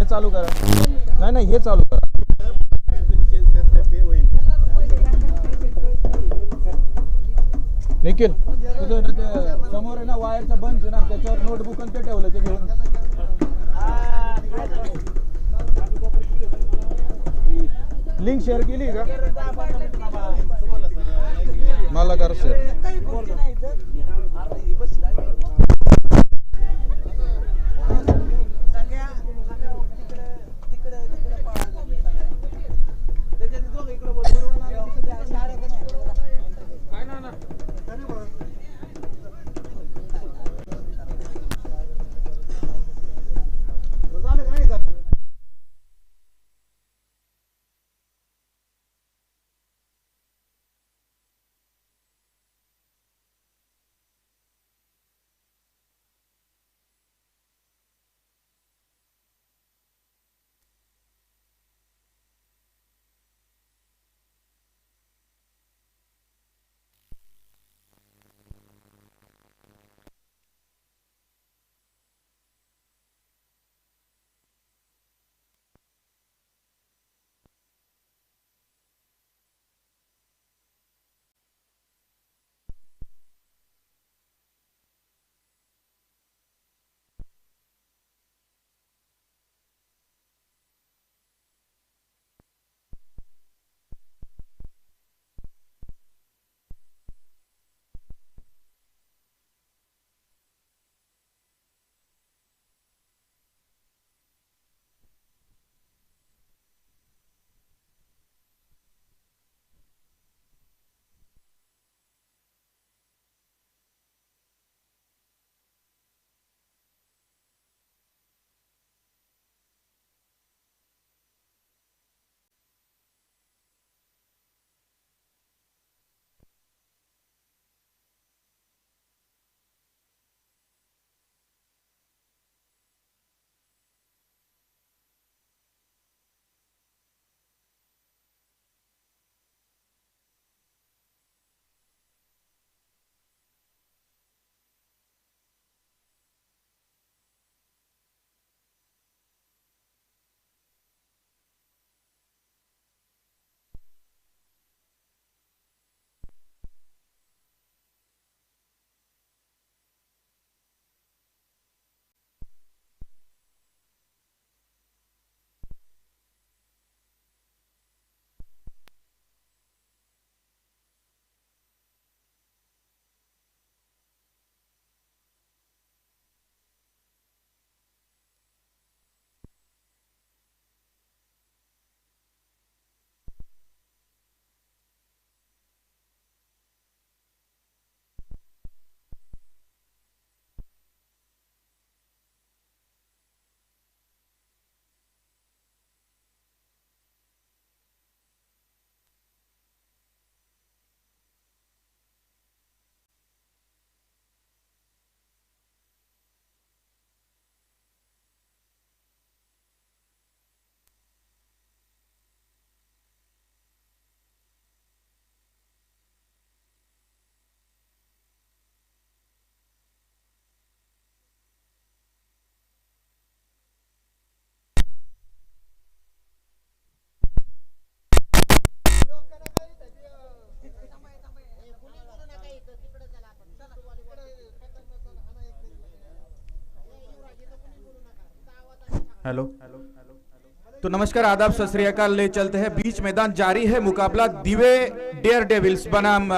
चालू करा. नाही हे चालू करा. निखिल तुझं समोर आहे ना वायरचा बंच आहे ना त्याच्यावर नोटबुक आणि ते ठेवलं ते घेऊन लिंक शेअर केली का मला कर शेअर. हेलो तो नमस्कार आदाब सत श्री अकाल. ले चलते हैं बीच मैदान जारी है मुकाबला दिवे डेयर डेविल्स बनाम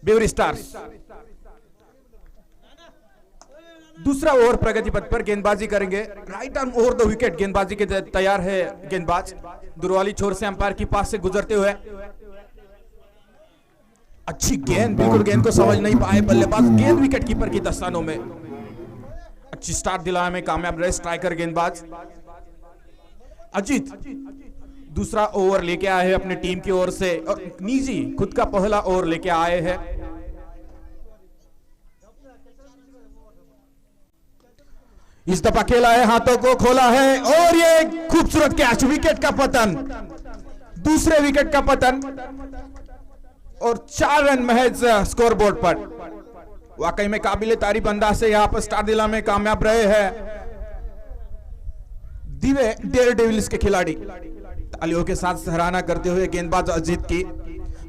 ब्यूरी स्टार्स। दूसरा ओवर प्रगति पथ पर गेंदबाजी करेंगे। Right arm over the wicket गेंदबाजी के तैयार है गेंदबाज। दूर वाली छोर से अंपायर के पास से गुजरते हुए अच्छी गेंद, बिल्कुल गेंद को समझ नहीं पाए बल्लेबाज। गेंद विकेट कीपर की दस्तानों में। अच्छी स्टार्ट दिलाने में कामयाब रहे स्ट्राइकर गेंदबाज अजीत। दूसरा ओवर लेके आए हैं अपनी टीम की ओर से और निजी खुद का पहला ओवर लेके आए हैं। इस दफा खेला है, हाथों को खोला है और ये खूबसूरत कैच, विकेट का पतन, दूसरे विकेट का पतन और 4 रन महज स्कोरबोर्ड पर। वाकई में काबिले तारीफ अंदाज से यहां पर स्टार दिला में कामयाब रहे हैं दिवे डेयर डेविल्स के खिलाड़ी। तालियों के साथ सराहना करते हुए गेंदबाज अजीत की।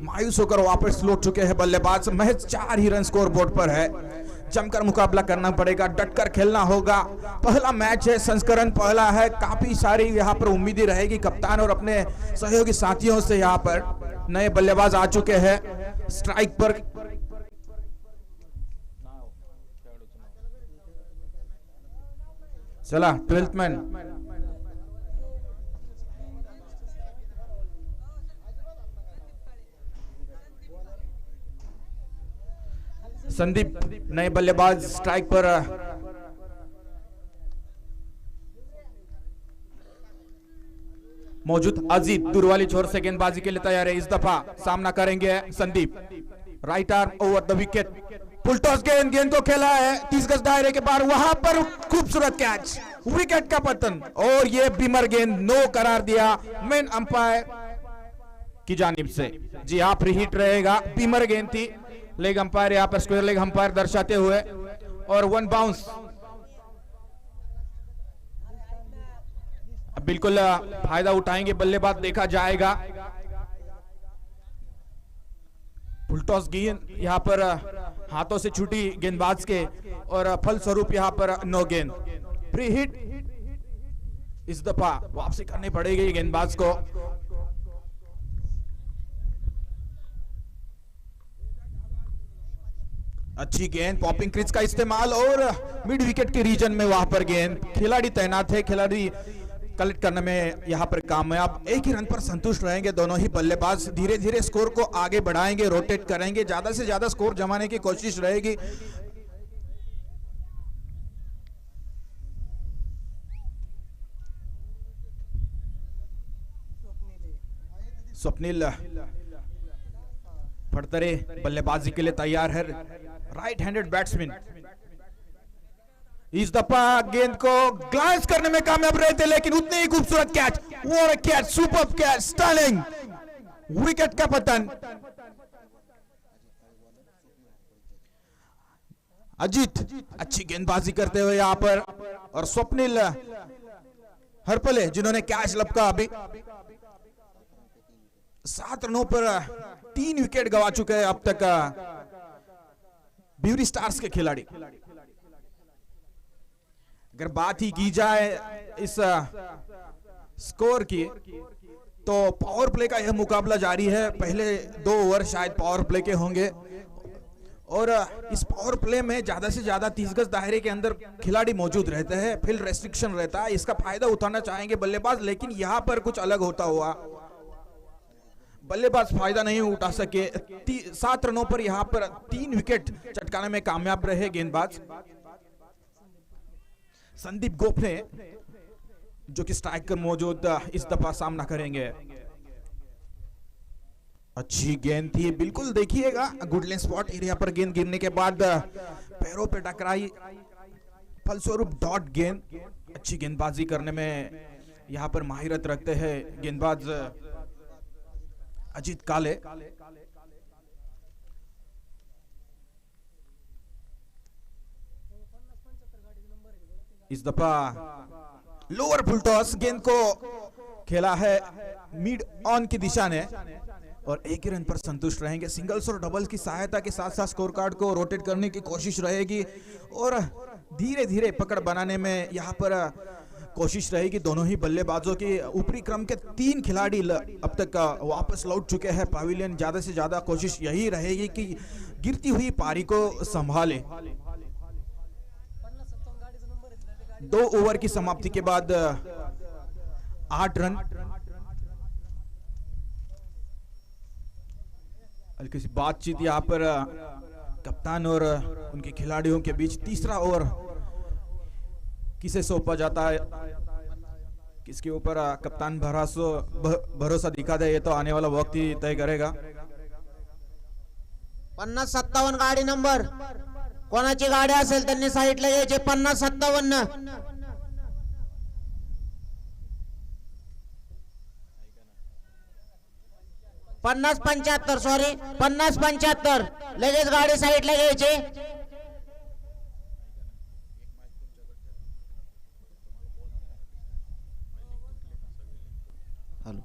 मायूस होकर वापस लौट चुके हैं बल्लेबाज। महज 4 ही रन स्कोरबोर्ड पर है। जमकर मुकाबला करना पड़ेगा, डटकर खेलना होगा। पहला मैच है, संस्करण पहला है। काफी सारी यहां पर उम्मीदें रहेगी कप्तान और अपने सहयोगी साथियों से। यहां पर नए बल्लेबाज आ चुके हैं स्ट्राइक पर। चला 12th मैन संदीप, नए बल्लेबाज स्ट्राइक पर। मौजूद अजीत दूर वाली छोर से गेंदबाजी के लिए तैयार है। इस दफा सामना करेंगे Sandeep. Right arm over the wicket, full toss गेंद, गेंद को खेला है 30 गज दायरे के बाहर। वहां पर खूबसूरत कैच, विकेट का पतन और ये बीमर गेंद, नो करार दिया मेन अंपायर की जानिब से। जी हाँ, फ्री हिट रहेगा। बीमर गेंद थी, लेग अंपायर यहां पर स्क्वायर लेग अंपायर दर्शाते हुए और 1 बाउंस। बिल्कुल फायदा उठाएंगे बल्लेबाज, देखा जाएगा। फुल टॉस गेंद यहां पर हाथों से छूटी गेंदबाज के और फलस्वरूप यहां पर नो गेंद, फ्री हिट। इस दफा वापसी करनी पड़ेगी गेंदबाज को। अच्छी गेंद, पॉपिंग क्रीज का इस्तेमाल और मिड विकेट के रीजन में वहां पर गेंद। खिलाड़ी तैनात है, खिलाड़ी कलेक्ट करने में यहां पर कामयाब। एक ही रन पर संतुष्ट रहेंगे दोनों ही बल्लेबाज। धीरे धीरे स्कोर को आगे बढ़ाएंगे, रोटेट करेंगे, ज्यादा से ज्यादा स्कोर जमाने की कोशिश रहेगी। स्वप्निल फड़तरे बल्लेबाजी के लिए तैयार है, राइट हैंडेड बैट्समैन। इस दफा गेंद को ग्लांस करने में कामयाब रहे थे, लेकिन उतने ही खूबसूरत catch, what a catch, superb catch, Sterling, wicket का पतन। अजीत अच्छी गेंदबाजी करते हुए यहां पर और स्वप्निल हरपले जिन्होंने कैच लपका। अभी 7 रनों पर 3 विकेट गवा चुके हैं अब तक ब्यूरी स्टार्स के खिलाड़ी। अगर बात ही की जाए इस स्कोर की तो पावर प्ले का यह मुकाबला जारी है। पहले 2 ओवर शायद पावर प्ले के होंगे और इस पावर प्ले में ज्यादा से ज्यादा 30 गज दायरे के अंदर खिलाड़ी मौजूद रहते हैं। फील्ड रेस्ट्रिक्शन रहता है, इसका फायदा उठाना चाहेंगे बल्लेबाज, लेकिन यहां पर कुछ अलग होता हुआ बल्लेबाज फायदा नहीं उठा सके। 7 रनों पर यहां पर 3 विकेट चटकाने में कामयाब रहे गेंदबाज। संदीप गोपने जो कि स्ट्राइकर मौजूद इस दफा सामना करेंगे। अच्छी गेंद थी, बिल्कुल देखिएगा गुडलैंड स्पॉट एरिया पर गेंद गिरने के बाद पैरों पे टकराई, फलस्वरूप डॉट गेंद। अच्छी गेंदबाजी करने में यहां पर माहिरत रखते हैं गेंदबाज अजीत काले। इस दफा लोअर फुल टॉस गेंद को खेला है मिड ऑन की दिशा ने और 1 ही रन पर संतुष्ट रहेंगे। सिंगल्स और डबल्स की सहायता के साथ साथ स्कोर कार्ड को रोटेट करने की कोशिश रहेगी और धीरे धीरे पकड़ बनाने में यहां पर कोशिश रहेगी दोनों ही बल्लेबाजों की। ऊपरी क्रम के 3 खिलाड़ी अब तक वापस लौट चुके हैं पवेलियन। ज्यादा से ज्यादा कोशिश यही रहेगी कि गिरती हुई पारी को संभाले। 2 ओवर की समाप्ति के बाद 8 रन। हल्की सी बातचीत यहाँ पर कप्तान और उनके खिलाड़ियों के बीच। तीसरा ओवर किसे सौंपा जाता है, किसके ऊपर कप्तान भरोसा दिखा दे, ये तो आने वाला वक्त ही तय करेगा। 50-57 गाडी नंबर, कोणाची गाडी असेल त्यांनी साईडला यायचे। 50-57 50-75 सॉरी 50-75 लगेच गाडी साईडला घ्यायची। हॅलो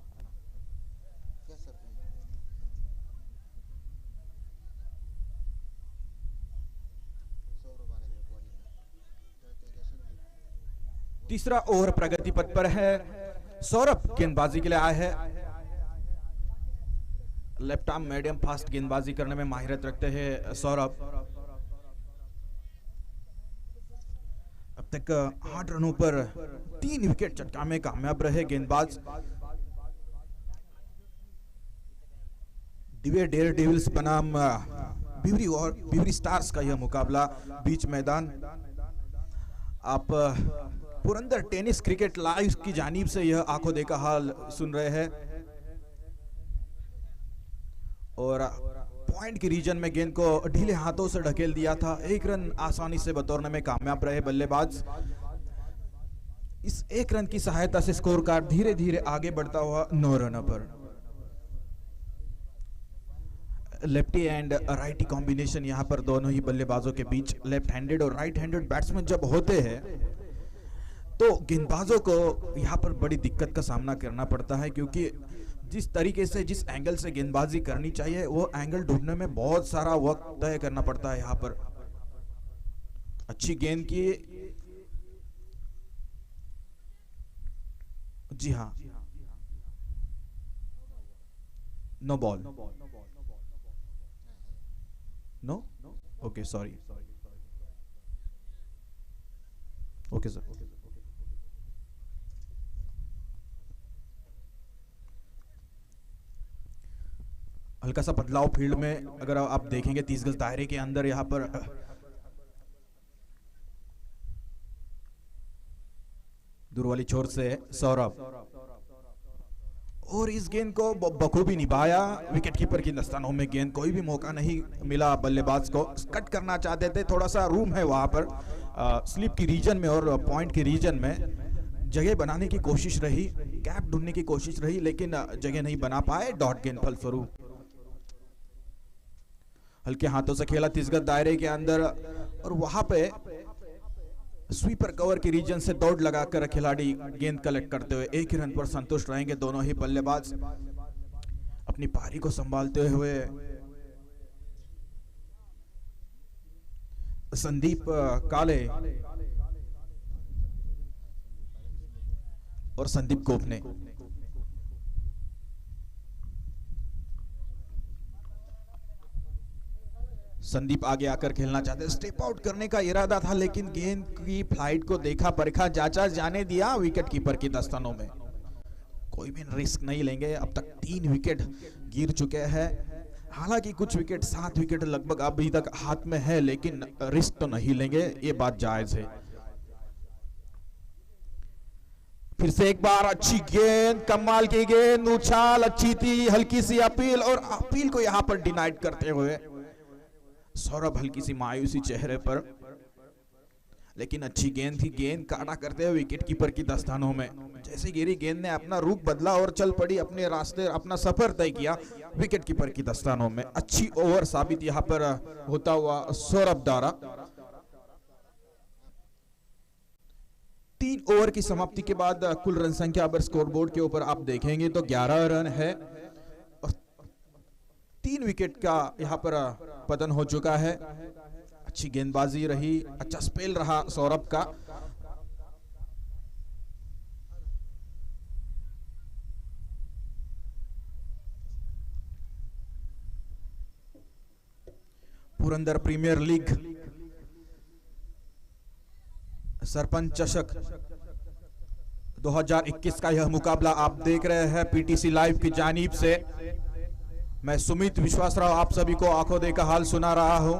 तीसरा ओवर प्रगति पथ पर है। सौरभ गेंदबाजी के लिए आए हैं। लेफ्ट आर्म मीडियम फास्ट गेंदबाजी करने में माहिरत रखते हैं सौरभ। अब तक 8 रनों पर 3 विकेट चटकाने में कामयाब रहे गेंदबाज। दिव्य डेयर डेविल्स बनाम बिवरी स्टार्स का यह मुकाबला बीच मैदान। आप पुरंदर टेनिस क्रिकेट लाइव की जानिब से यह आंखों देखा हाल सुन रहे हैं। और पॉइंट के रीजन में गेंद को ढीले हाथों से ढकेल दिया था। 1 रन आसानी से बतौरने में कामयाब रहे बल्लेबाज। इस 1 रन की सहायता से स्कोर कार्ड धीरे धीरे आगे बढ़ता हुआ 9 रनों पर। लेफ्टी एंड राइटी कॉम्बिनेशन यहां पर दोनों ही बल्लेबाजों के बीच। लेफ्ट हैंडेड और राइट हैंडेड बैट्समैन जब होते हैं तो गेंदबाजों को यहां पर बड़ी दिक्कत का सामना करना पड़ता है, क्योंकि जिस तरीके से जिस एंगल से गेंदबाजी करनी चाहिए वो एंगल ढूंढने में बहुत सारा वक्त तय करना पड़ता है। यहां पर अच्छी गेंद की, जी हाँ, no ball, no, okay sorry, okay sir. हल्का सा बदलाव फील्ड में अगर आप देखेंगे 30 गज दायरे के अंदर यहां पर दूर वाली छोर से सौरभ, और इस गेंद को बखूबी निभाया। विकेट कीपर की दस्तानों में गेंद, कोई भी मौका नहीं मिला बल्लेबाज को। कट करना चाहते थे, थोड़ा सा रूम है वहां पर स्लिप की रीजन में और पॉइंट की रीजन में जगह बनाने की कोशिश रही, गैप ढूंढने की कोशिश रही, लेकिन जगह नहीं बना पाए। डॉट गेंद फलस्वरूप हल्के हाथों से खेला 30 गज दायरे के अंदर, और वहां पे स्वीपर कवर के रीजन से दौड़ लगाकर खिलाड़ी गेंद कलेक्ट करते हुए 1 ही रन पर संतुष्ट रहेंगे दोनों ही बल्लेबाज। अपनी पारी को संभालते हुए संदीप काले और संदीप गोपने। संदीप आगे आकर खेलना चाहते, स्टेप आउट करने का इरादा था, लेकिन गेंद की फ्लाइट को देखा परखा जांचा, जाने दिया विकेट कीपर की दस्तानों में। कोई भी रिस्क नहीं लेंगे। अब तक 3 विकेट गिर चुके हैं। हालांकि कुछ विकेट 7 विकेट लगभग अभी तक हाथ में है, लेकिन रिस्क तो नहीं लेंगे, ये बात जायज है। फिर से एक बार अच्छी गेंद, कमाल की गेंद, उछाल अच्छी थी, हल्की सी अपील, और अपील को यहां पर डिनाइड करते हुए सौरभ हल्की सी मायूसी चेहरे पर, लेकिन अच्छी गेंद थी। गेंद काटा करते हुए विकेट कीपर की दस्तानों में जैसे गिरी, गेंद ने अपना रुख बदला और चल पड़ी अपने रास्ते, अपना सफर तय किया विकेट कीपर की दस्तानों में। अच्छी ओवर साबित यहां पर होता हुआ सौरभ द्वारा। 3 ओवर की समाप्ति के बाद कुल रन संख्या अगर स्कोरबोर्ड के ऊपर आप देखेंगे तो 11 रन है। 3 विकेट का यहां पर पतन हो चुका है। अच्छी गेंदबाजी रही, अच्छा स्पेल रहा सौरभ का। पुरंदर प्रीमियर लीग सरपंच चषक 2021 का यह मुकाबला आप देख रहे हैं पीटीसी लाइव की जानिब से। मैं सुमित विश्वासराव आप सभी को आंखों देखा हाल सुना रहा हूं।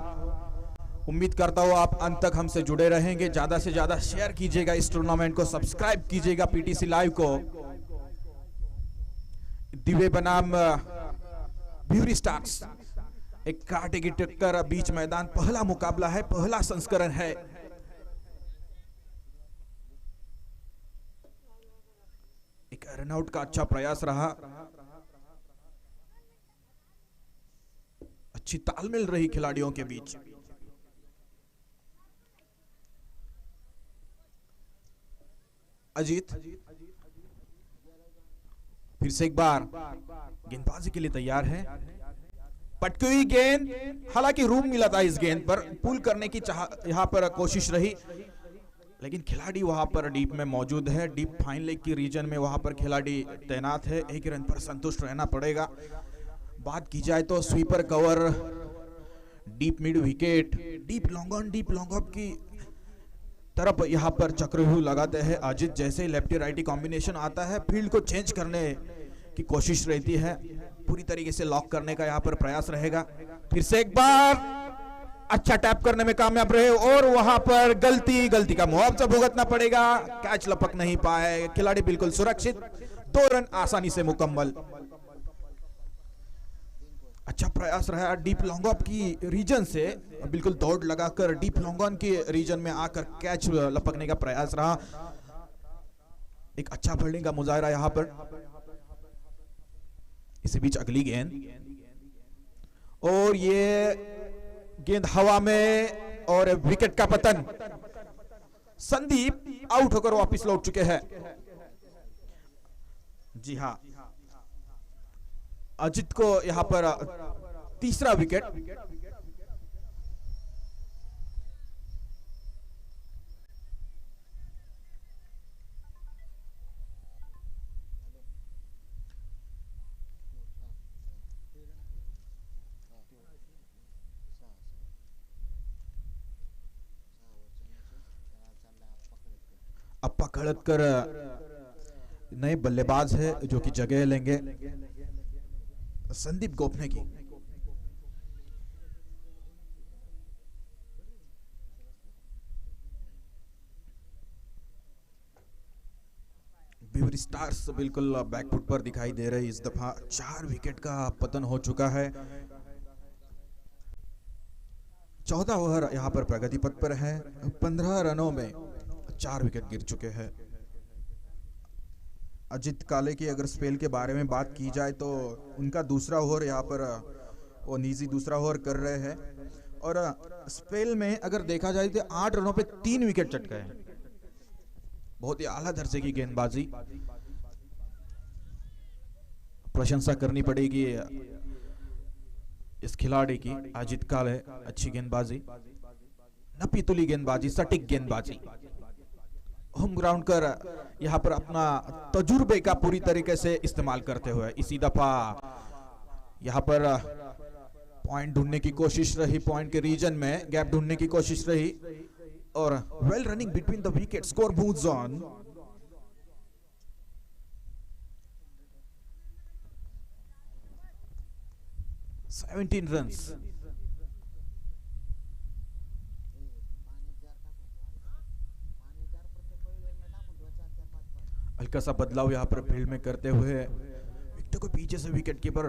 उम्मीद करता हूं आप अंत तक हमसे जुड़े रहेंगे। ज्यादा से ज्यादा शेयर कीजिएगा इस टूर्नामेंट को, सब्सक्राइब कीजिएगा पीटीसी लाइव को। दिव्य बनाम ब्यूरी स्टार्स एक कांटे की टक्कर बीच मैदान, पहला मुकाबला है, पहला संस्करण है। एक रनआउट का अच्छा प्रयास रहा, अच्छी तालमेल रही खिलाड़ियों के बीच। अजीत फिर से एक बार गेंदबाजी के लिए तैयार है। पटकी हुई गेंद, हालांकि रूम मिला था इस गेंद पर, पुल करने की यहां पर कोशिश रही, लेकिन खिलाड़ी वहां पर डीप में मौजूद है। डीप फाइन लेग की रीजन में वहां पर खिलाड़ी तैनात है। एक रन पर संतुष्ट रहना पड़ेगा। बात की जाए तो sweeper cover, deep mid wicket, deep long on, deep long of की तरफ यहां पर चक्रव्यूह लगाते हैं अजित। जैसे लेफ्टी राइटी कॉम्बिनेशन आता है, फील्ड को चेंज करने की कोशिश रहती है, पूरी तरीके से लॉक करने का यहां पर प्रयास रहेगा। फिर से एक बार अच्छा टैप करने में कामयाब रहे और वहां पर गलती का मुआवजा भुगतना पड़ेगा। कैच लपक नहीं पाए, खिलाड़ी बिल्कुल सुरक्षित, 2 रन आसानी से मुकम्मल। अच्छा प्रयास रहा डीप लॉन्ग ऑफ की रीजन से, बिल्कुल दौड़ लगाकर डीप लॉन्ग ऑन के रीजन में आकर कैच लपकने का प्रयास रहा। एक अच्छा फील्डिंग का मुजाहरा यहां पर। इसी बीच अगली गेंद, और ये गेंद हवा में और विकेट का पतन। संदीप आउट होकर वापस लौट चुके हैं। जी हां, अजित को यहां पर तीसरा विकेट। अप्पा खड़ककर नए बल्लेबाज है जो कि जगह लेंगे संदीप गोपने की। ब्यूरी स्टार्स बिल्कुल बैकफुट पर दिखाई दे रही। इस दफा 4 विकेट का पतन हो चुका है। 14 ओवर यहां पर प्रगति पथ पर है। 15 रनों में 4 विकेट गिर चुके हैं। अजित काले की अगर स्पेल के बारे में बात की जाए तो उनका दूसरा ओवर यहाँ पर वो निजी दूसरा ओवर कर रहे हैं, और स्पेल में अगर देखा जाए तो 8 रनों पे 3 विकेट चटके हैं। बहुत ही आला दर्जे की गेंदबाजी, प्रशंसा करनी पड़ेगी इस खिलाड़ी की। अजित काले अच्छी गेंदबाजी, नपीतुली गेंदबाजी, सटीक गेंदबाजी, होम ग्राउंड कर यहां पर अपना तजुर्बे का पूरी तरीके से इस्तेमाल करते हुए इसी दफा यहां पर पॉइंट ढूंढने की कोशिश रही, पॉइंट के रीजन में गैप ढूंढने की कोशिश रही, और well running between the wicket, score moves on. Seventeen runs. हल्का सा बदलाव यहां पर फील्ड में करते हुए विकेट को पीछे से विकेट कीपर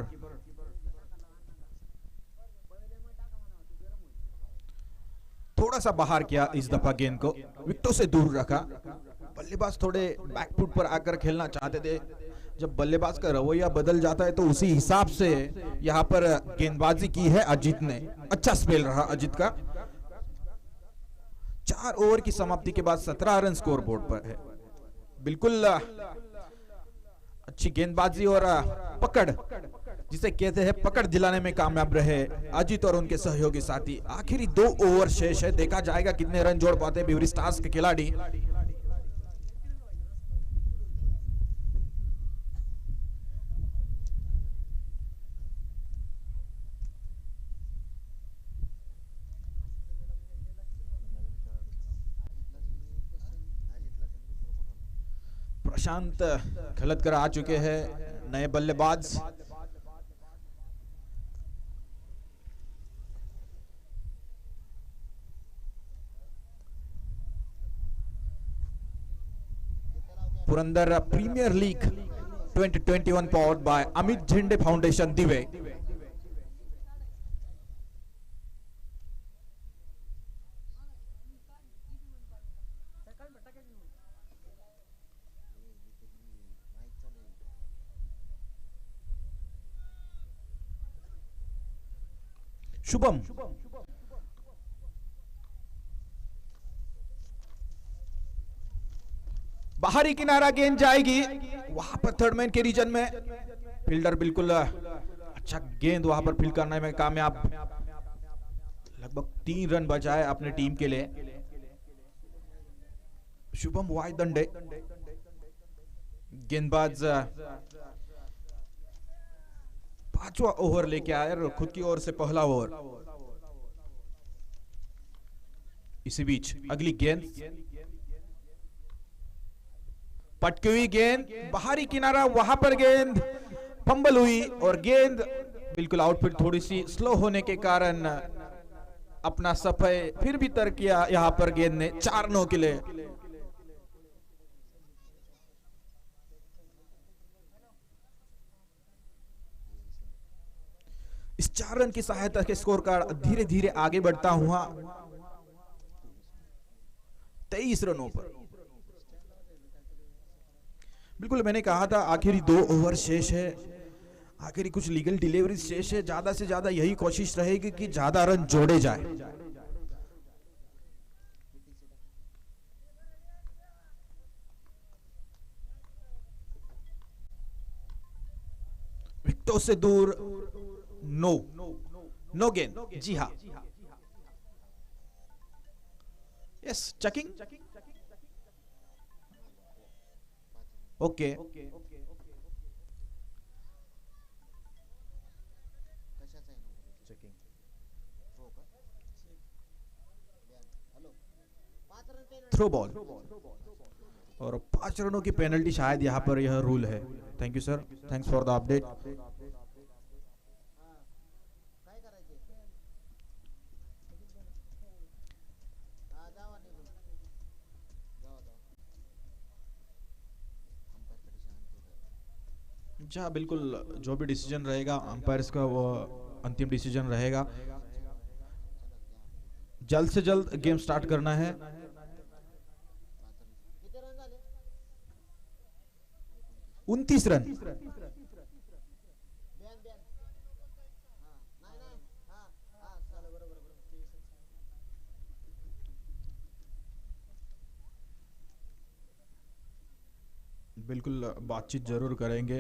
थोड़ा सा बाहर किया। इस दफा गेंद को विकेटों से दूर रखा। बल्लेबाज थोड़े बैकफुट पर आकर खेलना चाहते थे। जब बल्लेबाज का रवैया बदल जाता है तो उसी हिसाब से यहां पर गेंदबाजी की है अजित ने। अच्छा स्पेल रहा अजित का। 4 ओवर की समाप्ति के बाद 17 रन स्कोर बोर्ड पर है। बिल्कुल अच्छी गेंदबाजी और पकड़, जिसे कहते हैं पकड़ दिलाने में कामयाब रहे अजित और उनके सहयोगी साथी। आखिरी 2 ओवर शेष है, देखा जाएगा कितने रन जोड़ पाते हैं ब्यूरी स्टार्स के खिलाड़ी। प्रशांत खलतकर आ चुके हैं, नए बल्लेबाज। Purandar premier league 2021 powered by Amit Jhende foundation दिवे। शुभम बाहरी किनारा गेंद जाएगी, वहां पर थर्ड मैन के रीजन में फील्डर बिल्कुल अच्छा गेंद वहां पर फील्ड करने में कामयाब। लगभग 3 रन बचाए अपने टीम के लिए। शुभम वाई दंडे, गेंदबाज 5वां ओवर लेके आए और खुद की ओर से पहला ओवर। इसी बीच अगली गेंद, पटकी हुई गेंद, बाहरी किनारा, वहां पर गेंद फंबल हुई और गेंद बिल्कुल आउटफील्ड थोड़ी सी स्लो होने के कारण अपना सफाई फिर भी तर्क किया यहां पर गेंद ने 4 रनों के लिए। इस 4 रन की सहायता के स्कोर कार्ड धीरे धीरे आगे बढ़ता हुआ 23 रनों पर। बिल्कुल मैंने कहा था आखिरी 2 ओवर शेष है, आखिरी कुछ लीगल डिलीवरी शेष है। ज्यादा से ज्यादा यही कोशिश रहेगी कि ज्यादा रन जोड़े जाए। विकेटों से दूर, नो गेंद। जी हाँ, yes, checking, okay. Throw ball और 5 रनों की पेनल्टी, शायद यहां पर यह रूल है। Thank you sir, thanks for the update. जी बिल्कुल, जो भी डिसीजन रहेगा अंपायर्स का वो अंतिम डिसीजन रहेगा। जल्द से जल्द गेम स्टार्ट करना है। उनतीस रन। बिल्कुल बातचीत जरूर करेंगे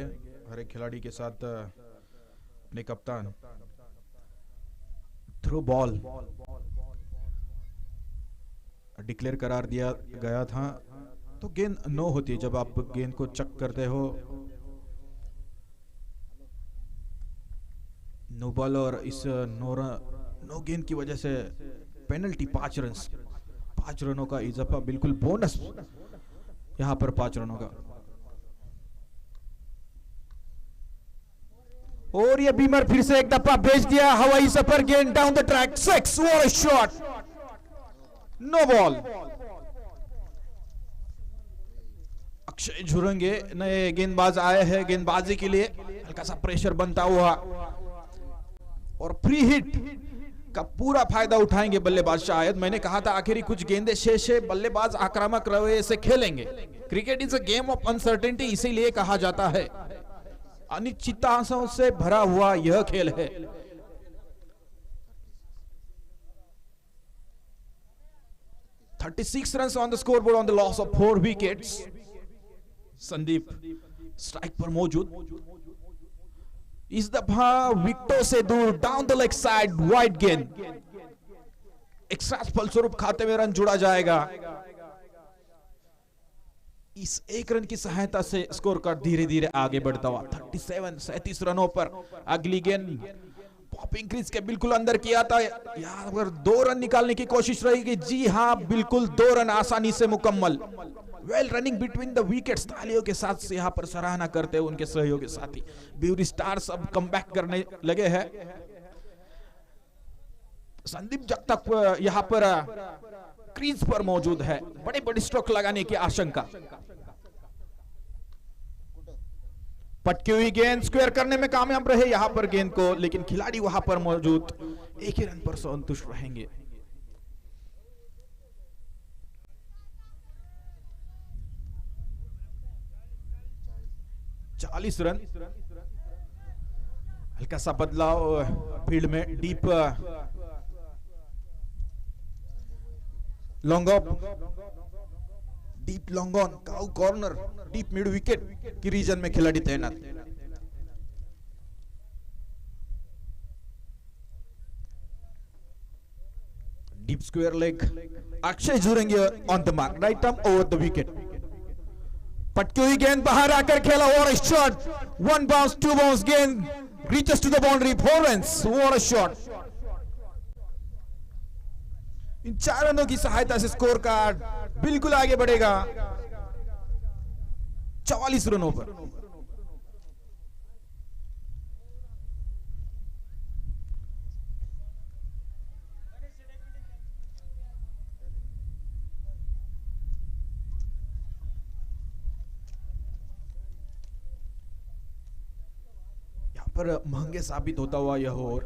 हर एक खिलाड़ी के साथ अपने कप्तान। थ्रो बॉल डिक्लेयर करार दिया गया था, तो गेंद नो होती है जब आप गेंद को चक करते हो। नो बॉल और इस नो गेंद की वजह से पेनल्टी 5 रन, 5 रनों का इजाफा, बिल्कुल बोनस यहां पर 5 रनों का। और ये बीमर फिर से एक दफा भेज दिया हवाई सफर, गेंद down the track, 6, what a shot, no ball. Akshay Jhurange नए गेंदबाज आए हैं गेंदबाजी के लिए, हल्का सा प्रेशर बनता हुआ और फ्री हिट का पूरा फायदा उठाएंगे बल्लेबाज। शायद मैंने कहा था आखिरी कुछ गेंदें शेष है, बल्लेबाज आक्रामक रवैये से खेलेंगे। Cricket is a game of uncertainty, इसीलिए कहा जाता है। अनिश्चितताओं से भरा हुआ यह खेल है। "36 runs on the scoreboard on the loss of 4 wickets." Sandeep strike पर मौजूद। इस दफा विकेटों से दूर, down the leg side, wide गेंद, एक्स्ट्रा फलस्वरूप खाते में रन जुड़ा जाएगा। इस 1 रन की सहायता से स्कोर कार्ड धीरे धीरे आगे बढ़ता हुआ 37 रनों पर। अगली गेंद स्टॉपिंग क्रीज के बिल्कुल अंदर किया था। यहाँ पर 2 रन निकालने की कोशिश रहेगी। जी हाँ, बिल्कुल 2 रन आसानी से मुकम्मल। Well running between the wickets. तालियों के साथ से यहाँ पर सराहना करते हैं उनके सहयोगी साथी। ब्यूरी स्टार्स अब कमबैक करने लगे हैं। संदीप जब तक यहाँ पर क्रीज पर मौजूद है, बड़े बड़े स्ट्रोक लगाने की आशंका। पटकी हुई गेंद स्क्वायर करने में कामयाब रहे यहां पर गेंद को, लेकिन खिलाड़ी वहां पर मौजूद 1 ही रन पर संतुष्ट रहेंगे। चालीस रन। हल्का सा बदलाव फील्ड में। Deep long off, deep long on, cow corner, deep mid wicket की रीजन में खिलाड़ी तैनात। Deep square leg. अक्षय जुड़ेंगे on the mark, right arm over the wicket. पटकी हुई गेंद बाहर आकर खेला। और शॉट, 1 बाउंस 2 बाउंस, गेंद reaches to the boundary, 4 runs. और शॉट। इन 4 रनों की सहायता से स्कोर कार्ड बिल्कुल आगे बढ़ेगा 44 रनों पर। यहां पर महंगे साबित होता हुआ यह ओवर।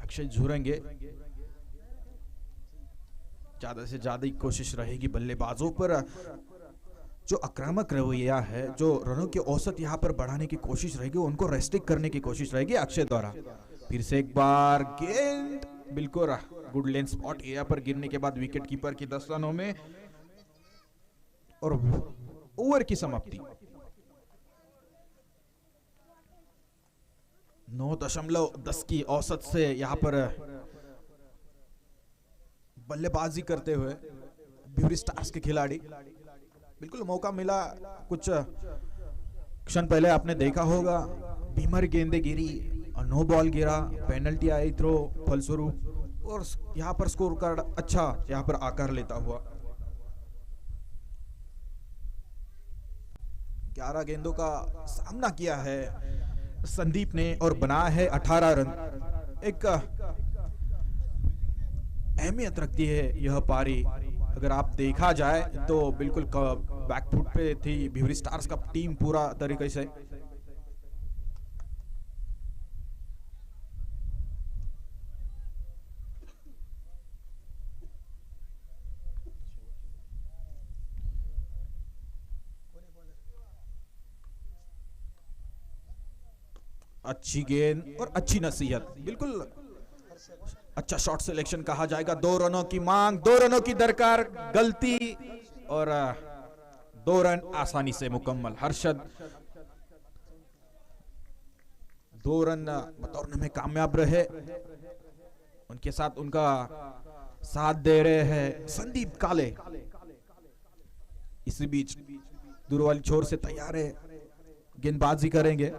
अक्षय झूरेंगे। ज्यादा से ज्यादा कोशिश रहेगी बल्लेबाजों पर। जो आक्रामक रवैया है, जो रनों की औसत यहां पर बढ़ाने की कोशिश रहेगी, उनको रेस्ट्रिक्ट करने की कोशिश रहेगी अक्षय द्वारा। फिर से एक बार गेंद बिल्कुल गुड लेन स्पॉट एरिया पर गिरने के बाद विकेट कीपर की 10 रनों में और ओवर की समाप्ति। 9.10 की औसत से यहां पर बल्लेबाजी करते हुए ब्यूरी स्टार्स के खिलाड़ी। बिल्कुल मौका मिला। कुछ क्षण पहले आपने देखा होगा बीमर गेंदे गिरी और नो बॉल गिरा, पेनल्टी आई थ्रो फलस्वरूप, और यहां पर स्कोर कार्ड अच्छा यहां पर आकार लेता हुआ। 11 गेंदों का सामना किया है संदीप ने और बनाया है 18 रन। एक अहमियत रखती है यह पारी। अगर आप देखा जाए तो बिल्कुल बैकफुट पे थी ब्यूरी स्टार्स का टीम पूरा तरीके से। अच्छी गेंद और अच्छी नसीहत, बिल्कुल अच्छा शॉट सिलेक्शन कहा जाएगा। 2 रनों की मांग, 2 रनों की दरकार, गलती और 2 रन आसानी से मुकम्मल। हर्षद 2 रन बतौरने में कामयाब रहे। उनके साथ उनका साथ दे रहे हैं संदीप काले। इसी बीच दूर वाली छोर से तैयार है, गेंदबाजी करेंगे।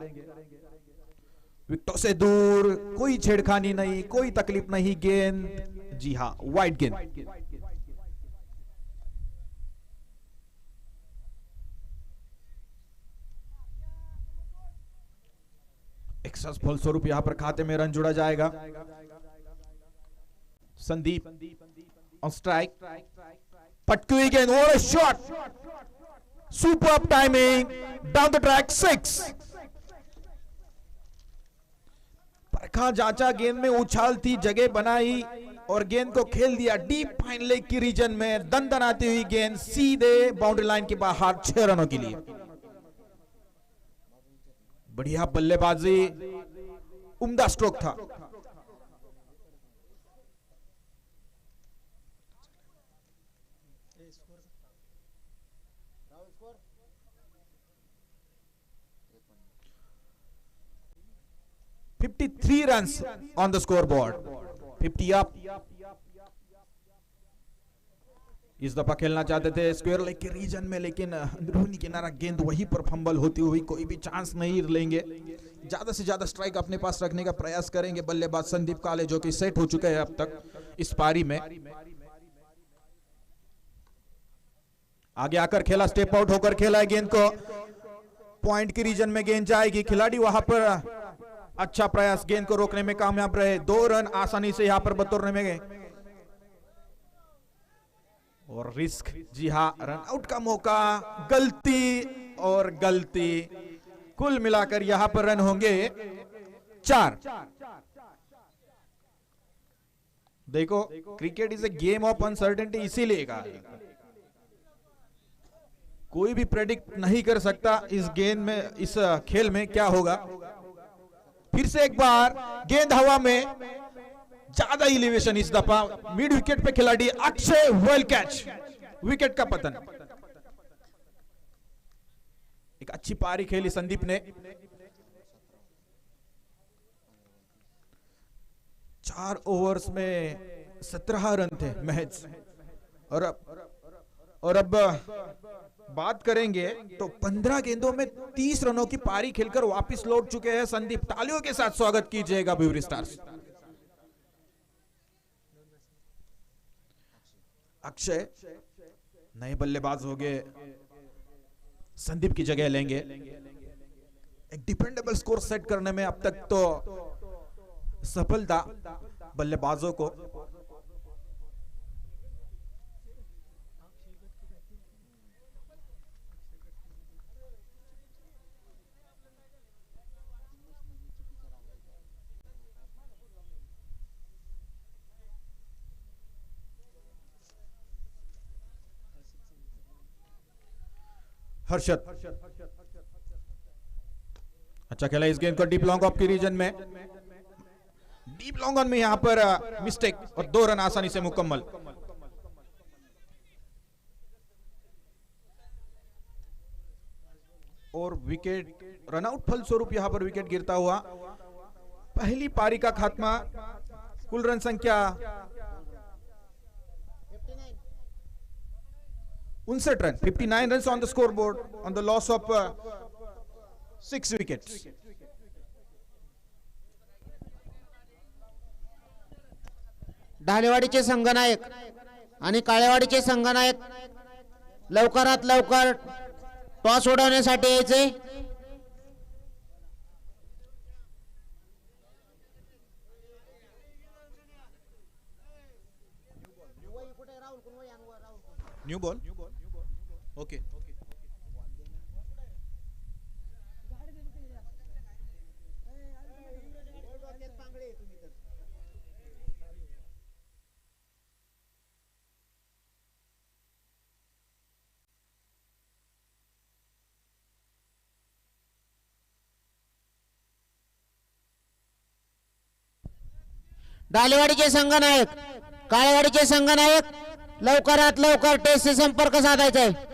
विकेटों से दूर, कोई छेड़खानी नहीं, कोई तकलीफ नहीं। गेंद जी हाँ वाइड गेंद। एक्सेस फलस्वरूप यहां पर खाते में रन जुड़ा जाएगा। Sandeep on strike. पटकी हुई गेंद और shot, superb timing, down the track, 6। परखा जांचा, गेंद में उछाल थी, जगह बनाई और गेंद को खेल दिया डीप फाइन लेग की रीजन में। दंदनाती हुई गेंद सीधे बाउंड्री लाइन के बाहर, 6 रनों के लिए। बढ़िया बल्लेबाजी, उम्दा स्ट्रोक था। $53 runs on the scoreboard, 50 up। इस दफा खेलना चाहते थे स्क्वायर लेग के रीजन में, लेकिन अंदरूनी किनारा गेंद वहीं पर फंबल होती हुई, कोई भी चांस नहीं लेंगे। ज्यादा से ज्यादा स्ट्राइक अपने पास रखने का प्रयास करेंगे बल्लेबाज संदीप काले, जो कि सेट हो चुके हैं अब तक इस पारी में। आगे आकर खेला, स्टेप आउट होकर खेला है गेंद को, पॉइंट की रीजन में गेंद जाएगी। खिलाड़ी वहां पर अच्छा प्रयास, गेंद को रोकने में कामयाब रहे। 2 रन आसानी से यहां पर बतौरने में गए और रिस्क, जी हां, रन आउट का मौका, गलती और गलती। कुल मिलाकर यहां पर रन होंगे 4। देखो, cricket is a game of uncertainty, इसीलिए कहा कोई भी प्रेडिक्ट नहीं कर सकता इस गेम में, इस खेल में क्या होगा। फिर से एक बार गेंद हवा में, ज्यादा इलिवेशन इस दफा, मिड विकेट पे खिलाड़ी अक्षय, वेल कैच, विकेट का पतन। एक अच्छी पारी खेली संदीप ने। 4 ओवर्स में 17 रन थे महज। और अब बात करेंगे तो 15 गेंदों में 30 रनों की पारी खेलकर वापस लौट चुके हैं संदीप। तालियों के साथ स्वागत कीजिएगा ब्यूरी स्टार्स। अक्षय नए बल्लेबाज हो गए, संदीप की जगह लेंगे। एक डिपेंडेबल स्कोर सेट करने में अब तक तो सफलता बल्लेबाजों को। हर्षद अच्छा खेला इस गेंद को डीप लॉन्ग ऑफ की रीजन में, डीप लॉन्ग ऑन में यहां पर मिस्टेक और 2 रन आसानी से मुकम्मल। और विकेट, रनआउट फलस्वरूप यहां पर विकेट गिरता हुआ। पहली पारी का खात्मा, कुल रन संख्या 59 run, 59 runs on the scoreboard on the loss of 6 wickets. ढालेवाडीचे संघनायक आणि काळेवाडीचे संघनायक लवकरात लवकर टॉस उडवण्यासाठी यायचे। New ball, okay. ढालेवाडीचे संघनायक, काळेवाडीचे संघनायक लवकरात लवकर टेस्टशी संपर्क साधायचा आहे।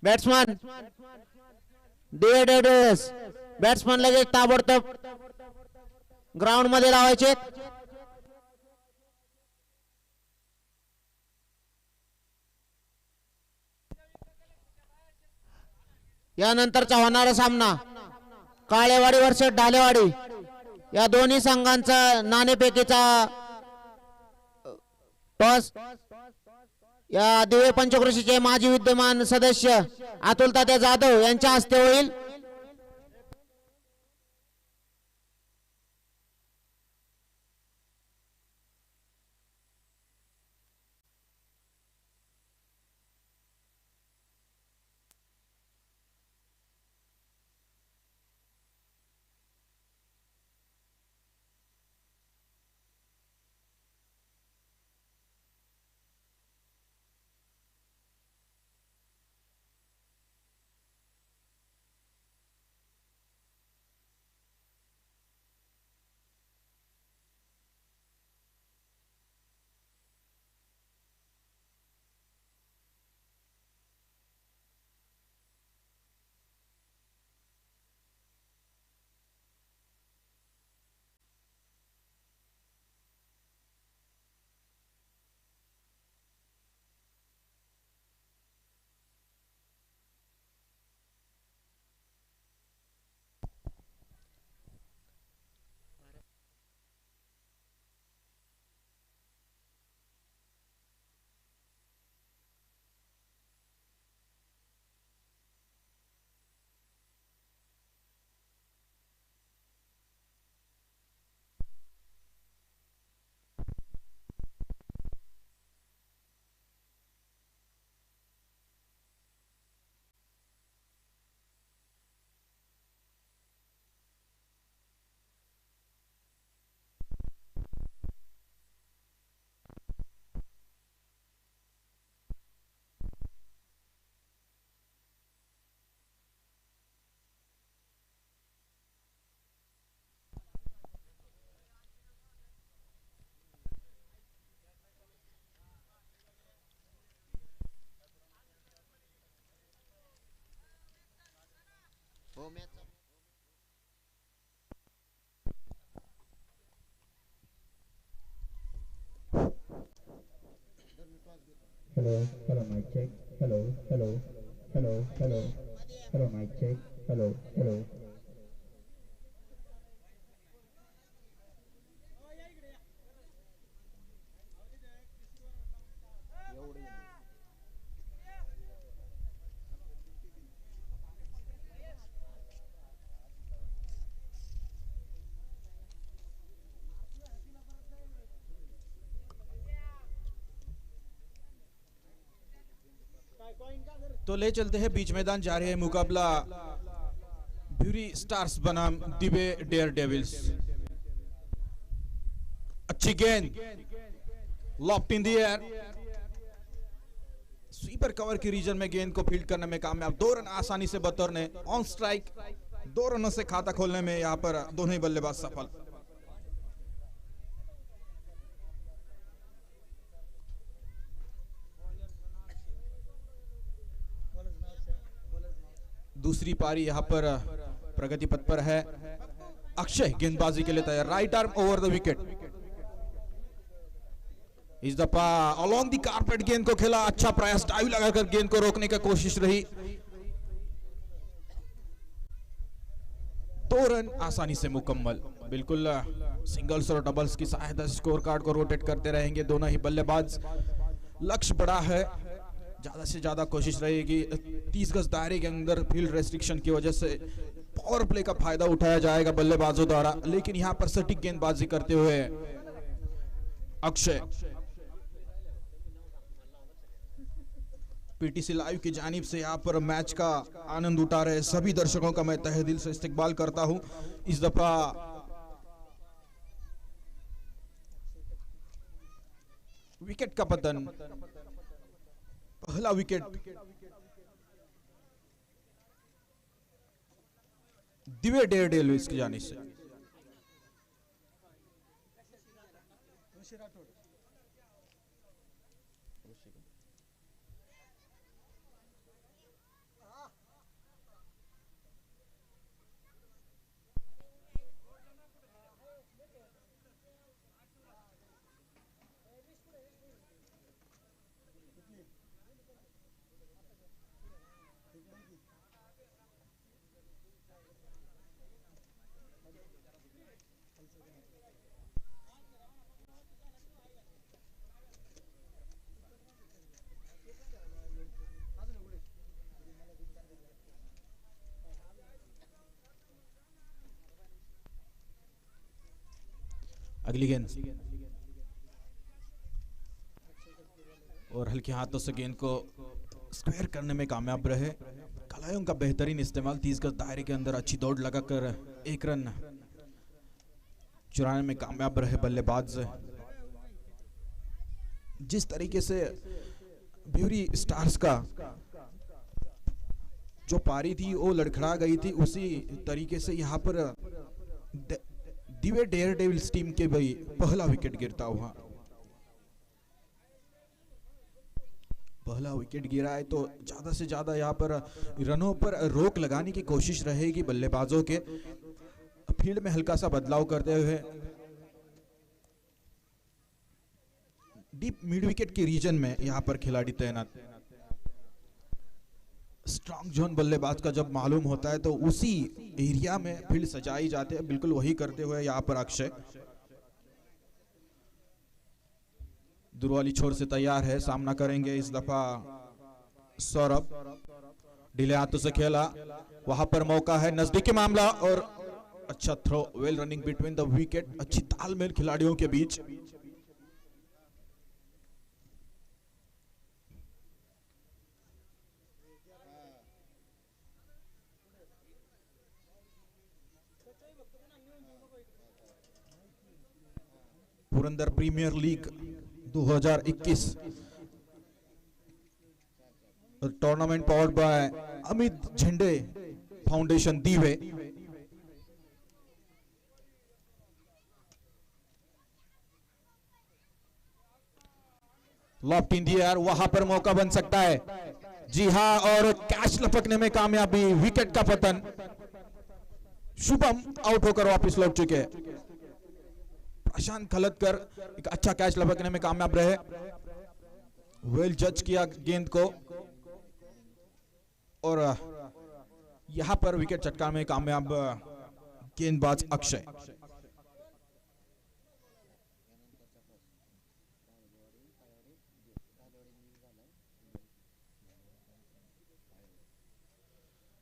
बॅट्समन डिवेडेडस बॅट्समन लगेच ताबडतोब ग्राउंड मध्ये लावायचे. यानंतरचा होणारा सामना काळेवाडी वर्सेस ढालेवाडी या दोन्ही संघांचा नाणेफेकीचा टॉस. या दिवे पंचक्रोशीचे माजी विद्यमान सदस्य अतुल तात्या जाधव यांच्या हस्ते होईल. Hello, hello, mic check. Hello, hello, hello, hello, hello, mic check. Hello, hello. तो ले चलते हैं बीच मैदान जा रहे हैं मुकाबला ब्यूरी स्टार्स बनाम दिवे डेयर डेविल्स. अच्छी गेंद loft in the air. Sweeper cover की रीजन में गेंद को फील्ड करने में कामयाब. 2 रन आसानी से बतौरने ऑन स्ट्राइक. 2 रनों से खाता खोलने में यहां पर दोनों ही बल्लेबाज सफल. दूसरी पारी यहां पर प्रगति पथ पर है. अक्षय गेंदबाजी के लिए तैयार. Right arm over the wicket. इस दफा अलोंग द कारपेट गेंद को खेला. अच्छा प्रयास, डाइव लगाकर गेंद को रोकने की कोशिश रही. 2 रन आसानी से मुकम्मल. बिल्कुल सिंगल्स और डबल्स की सहायता से स्कोर कार्ड को रोटेट करते रहेंगे दोनों ही बल्लेबाज. लक्ष्य बड़ा है, ज्यादा से ज्यादा कोशिश रहेगी. 30 गज दायरे के अंदर फील्ड रेस्ट्रिक्शन की वजह से पावर प्ले का फायदा उठाया जाएगा बल्लेबाजों द्वारा. लेकिन यहां पर सटीक गेंदबाजी करते हुए अक्षय. पीटीसी लाइव की जानिब से यहां पर मैच का आनंद उठा रहे सभी दर्शकों का मैं तहे दिल से इस्तकबाल करता हूं. इस दफा विकेट का पतन. पहला विकेट दिवे डेयर डेविल्स की जानिब से. अगली गेंद और हल्के हाथों से गेंद को स्क्वायर करने में कामयाब रहे। कलाइयों का बेहतरीन इस्तेमाल, 30 गज दायरे के अंदर अच्छी दौड़ लगाकर 1 रन चुराने में कामयाब रहे बल्लेबाज। जिस तरीके से ब्यूरी स्टार्स का जो पारी थी वो लड़खड़ा गई थी, उसी तरीके से यहाँ पर दिवे डेयर डेविल्स टीम के भाई पहला विकेट गिरता हुआ, पहला विकेट गिरा है तो ज्यादा से ज्यादा यहाँ पर रनों पर रोक लगाने की कोशिश रहेगी बल्लेबाजों के। फील्ड में हल्का सा बदलाव करते हुए डीप मिड विकेट के रीजन में यहाँ पर खिलाड़ी तैनात। स्ट्रॉन्ग जोन बल्लेबाज का जब मालूम होता है तो उसी एरिया में फील्ड सजाई जाती है, बिल्कुल वही करते हुए यहाँ पर अक्षय दूर वाली छोर से तैयार है, सामना करेंगे इस दफा सौरभ। ढीले हाथों से खेला, वहां पर मौका है, नजदीकी मामला और अच्छा throw, well running between the wicket, अच्छी तालमेल खिलाड़ियों के बीच। Purandar premier league 2021 tournament powered by Amit Jhande foundation दीवे। लॉफ्ट इन द एयर, वहां पर मौका बन सकता है, जी हां, और कैच लपकने में कामयाबी, विकेट का पतन। शुभम आउट होकर वापस लौट चुके हैं। प्रशांत खलतकर एक अच्छा कैच लपकने में कामयाब रहे, वेल जज किया गेंद को और यहां पर विकेट चटकाने में कामयाब गेंदबाज अक्षय।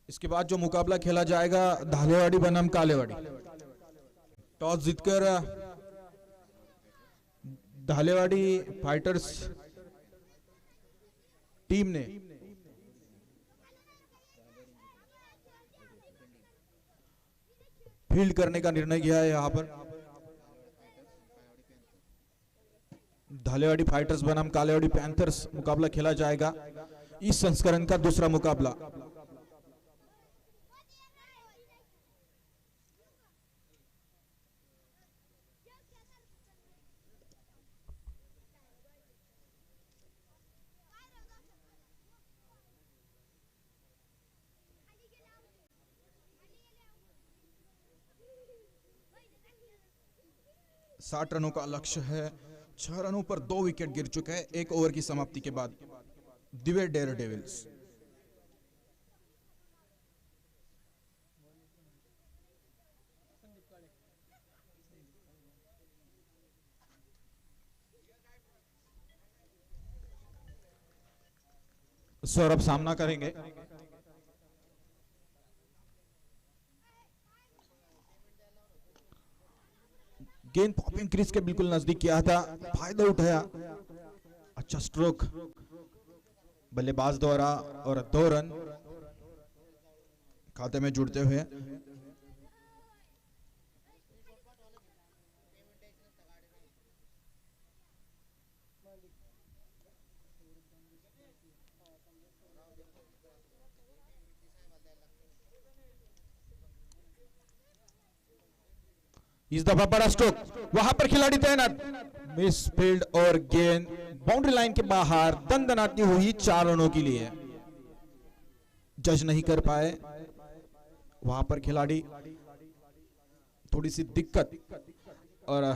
इसके बाद जो मुकाबला खेला जाएगा धालेवाड़ी बनाम कालेवाड़ी। टॉस जीतकर धालेवाड़ी फाइटर्स टीम ने फील्ड करने का निर्णय किया है। यहां पर धालेवाड़ी फाइटर्स बनाम कालेवाड़ी पैंथर्स मुकाबला खेला जाएगा, इस संस्करण का दूसरा मुकाबला। साठ रनों का लक्ष्य है, 6 रनों पर 2 विकेट गिर चुके हैं 1 ओवर की समाप्ति के बाद दिवे डेयर डेविल्स। सौरभ सामना करेंगे, गेंद पॉपिंग क्रीज के बिल्कुल नजदीक किया था, फायदा उठाया, अच्छा स्ट्रोक बल्लेबाज द्वारा और 2 रन खाते में जुड़ते हुए। इस दफा बड़ा स्ट्रोक, वहां पर खिलाड़ी तैनात, मिस फील्ड और गेंद बाउंड्री लाइन के बाहर दंदनाती हुई 4 रनों के लिए। जज नहीं कर पाए, वहां पर खिलाड़ी थोड़ी सी दिक्कत और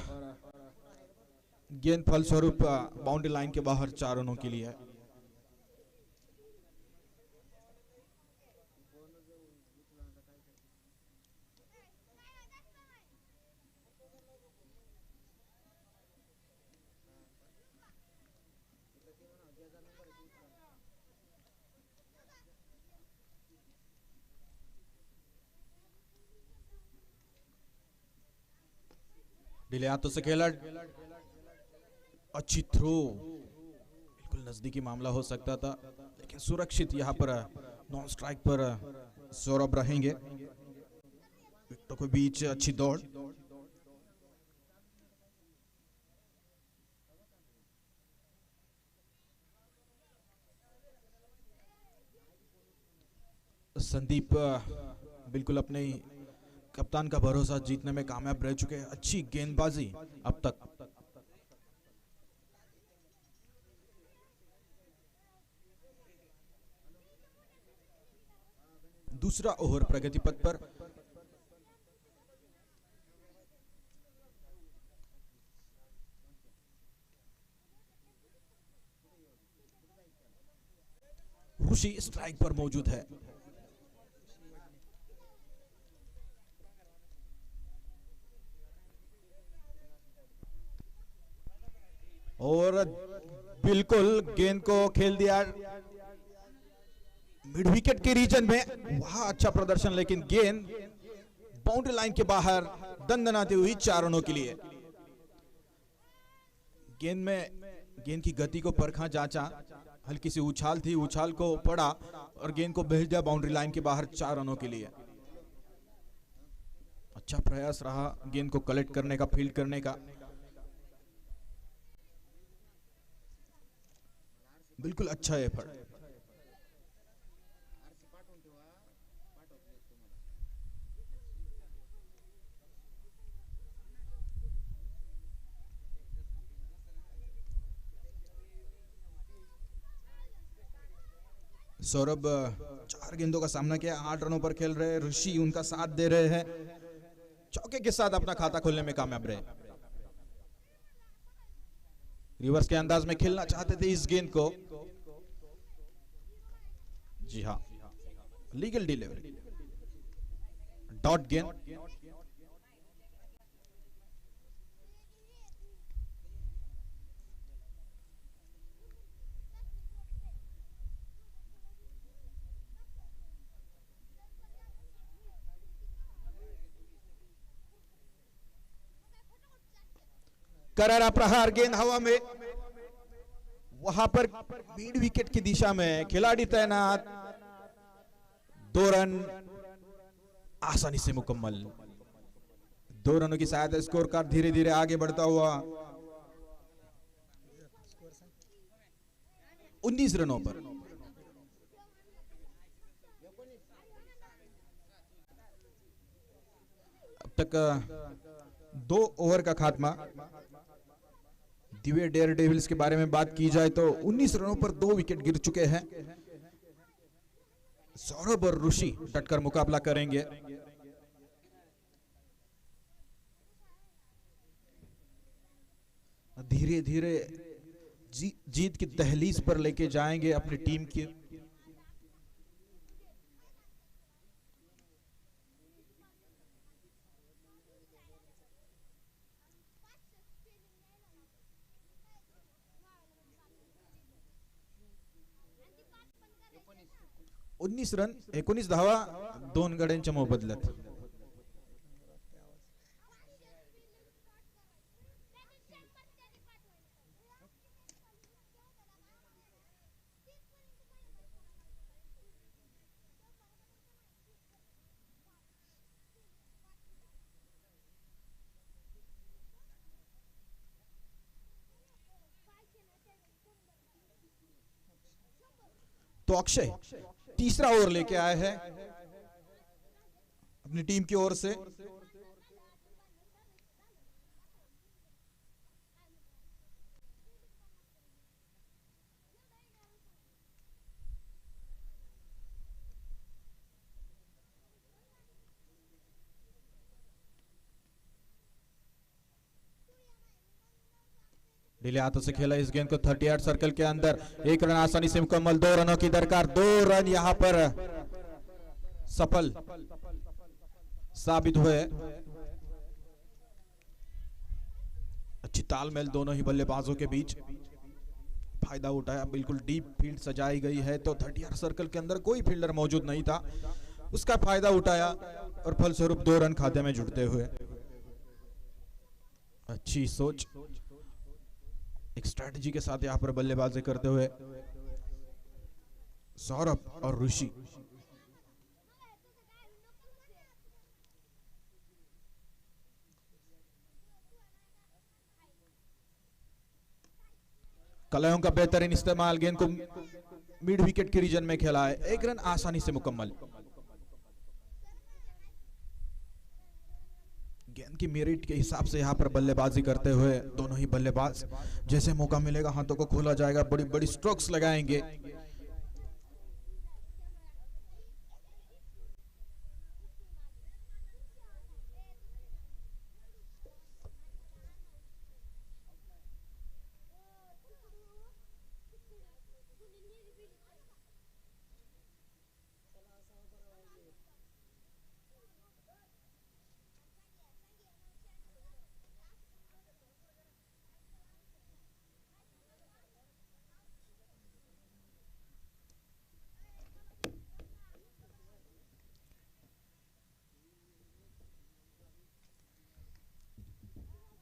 गेंद फलस्वरूप बाउंड्री लाइन के बाहर 4 रनों के लिए। ढीले हाथों से खेला, अच्छी थ्रो, बिल्कुल नजदीकी मामला हो सकता था लेकिन सुरक्षित यहाँ पर नॉन स्ट्राइक पर सौरभ रहेंगे। विकेटों के बीच अच्छी दौड़, संदीप बिल्कुल अपने कप्तान का भरोसा जीतने में कामयाब रह चुके हैं। अच्छी गेंदबाजी अब तक। दूसरा ओवर प्रगति पथ पर। ऋषि स्ट्राइक पर मौजूद है। और बिल्कुल गेंद को खेल दिया मिड विकेट के रीजन में। वहां अच्छा प्रदर्शन लेकिन गेंद बाउंड्री लाइन के बाहर दंदनाती हुई 4 रनों के लिए। गेंद की गति को परखा, जांचा, हल्की सी उछाल थी, उछाल को पड़ा और गेंद को भेज दिया बाउंड्री लाइन के बाहर 4 रनों के लिए। अच्छा प्रयास रहा गेंद को कलेक्ट करने का, फील्ड करने का। बिल्कुल अच्छा एफर्ट। सौरभ 4 गेंदों का सामना किया, 8 रनों पर खेल रहे हैं। ऋषि उनका साथ दे रहे हैं, चौके के साथ अपना खाता खोलने में कामयाब रहे। रिवर्स के अंदाज में खेलना चाहते थे इस गेंद को। जी हाँ, लीगल डिलीवरी, डॉट गेंद। करारा प्रहार, गेंद हवा में, वहां पर मिड विकेट की दिशा में खिलाड़ी तैनात। 2 रन आसानी से मुकम्मल। 2 रनों की सहायता स्कोर कार्ड धीरे धीरे आगे बढ़ता हुआ 19 रनों पर। अब तक 2 ओवर का खात्मा। दिव्य डेयर डेविल्स के बारे में बात की जाए तो 19 रनों पर 2 विकेट गिर चुके हैं। सौरभ और ऋषि डटकर मुकाबला करेंगे। धीरे धीरे जीत की दहलीज पर लेके जाएंगे अपनी टीम की। उन्नीस रन 19 धावा 2 गड्यांच्या मोबदल्यात। तो अक्षय तीसरा ओवर लेके आए हैं अपनी टीम की ओर से। ढीले हाथों से खेला इस गेंद को 38 सर्कल के अंदर। 1 रन आसानी से मुकम्मल। 2 रनों की दरकार। 2 रन यहां पर सफल साबित हुए। अच्छी तालमेल दोनों ही बल्लेबाजों के बीच, फायदा उठाया। बिल्कुल डीप फील्ड सजाई गई है तो 38 सर्कल के अंदर कोई फील्डर मौजूद नहीं था, उसका फायदा उठाया और फलस्वरूप 2 रन खाते में जुड़ते हुए अच्छी सोच, एक स्ट्रेटजी के साथ यहां पर बल्लेबाजी करते हुए सौरभ और ऋषि। कलायों का बेहतरीन इस्तेमाल, गेंद को मिड विकेट के रीजन में खेला है, 1 रन आसानी से मुकम्मल। गेंद की मेरिट के हिसाब से यहां पर बल्लेबाजी करते हुए दोनों ही बल्लेबाज जैसे मौका मिलेगा हाथों को खोला जाएगा, बड़ी बड़ी स्ट्रोक्स लगाएंगे।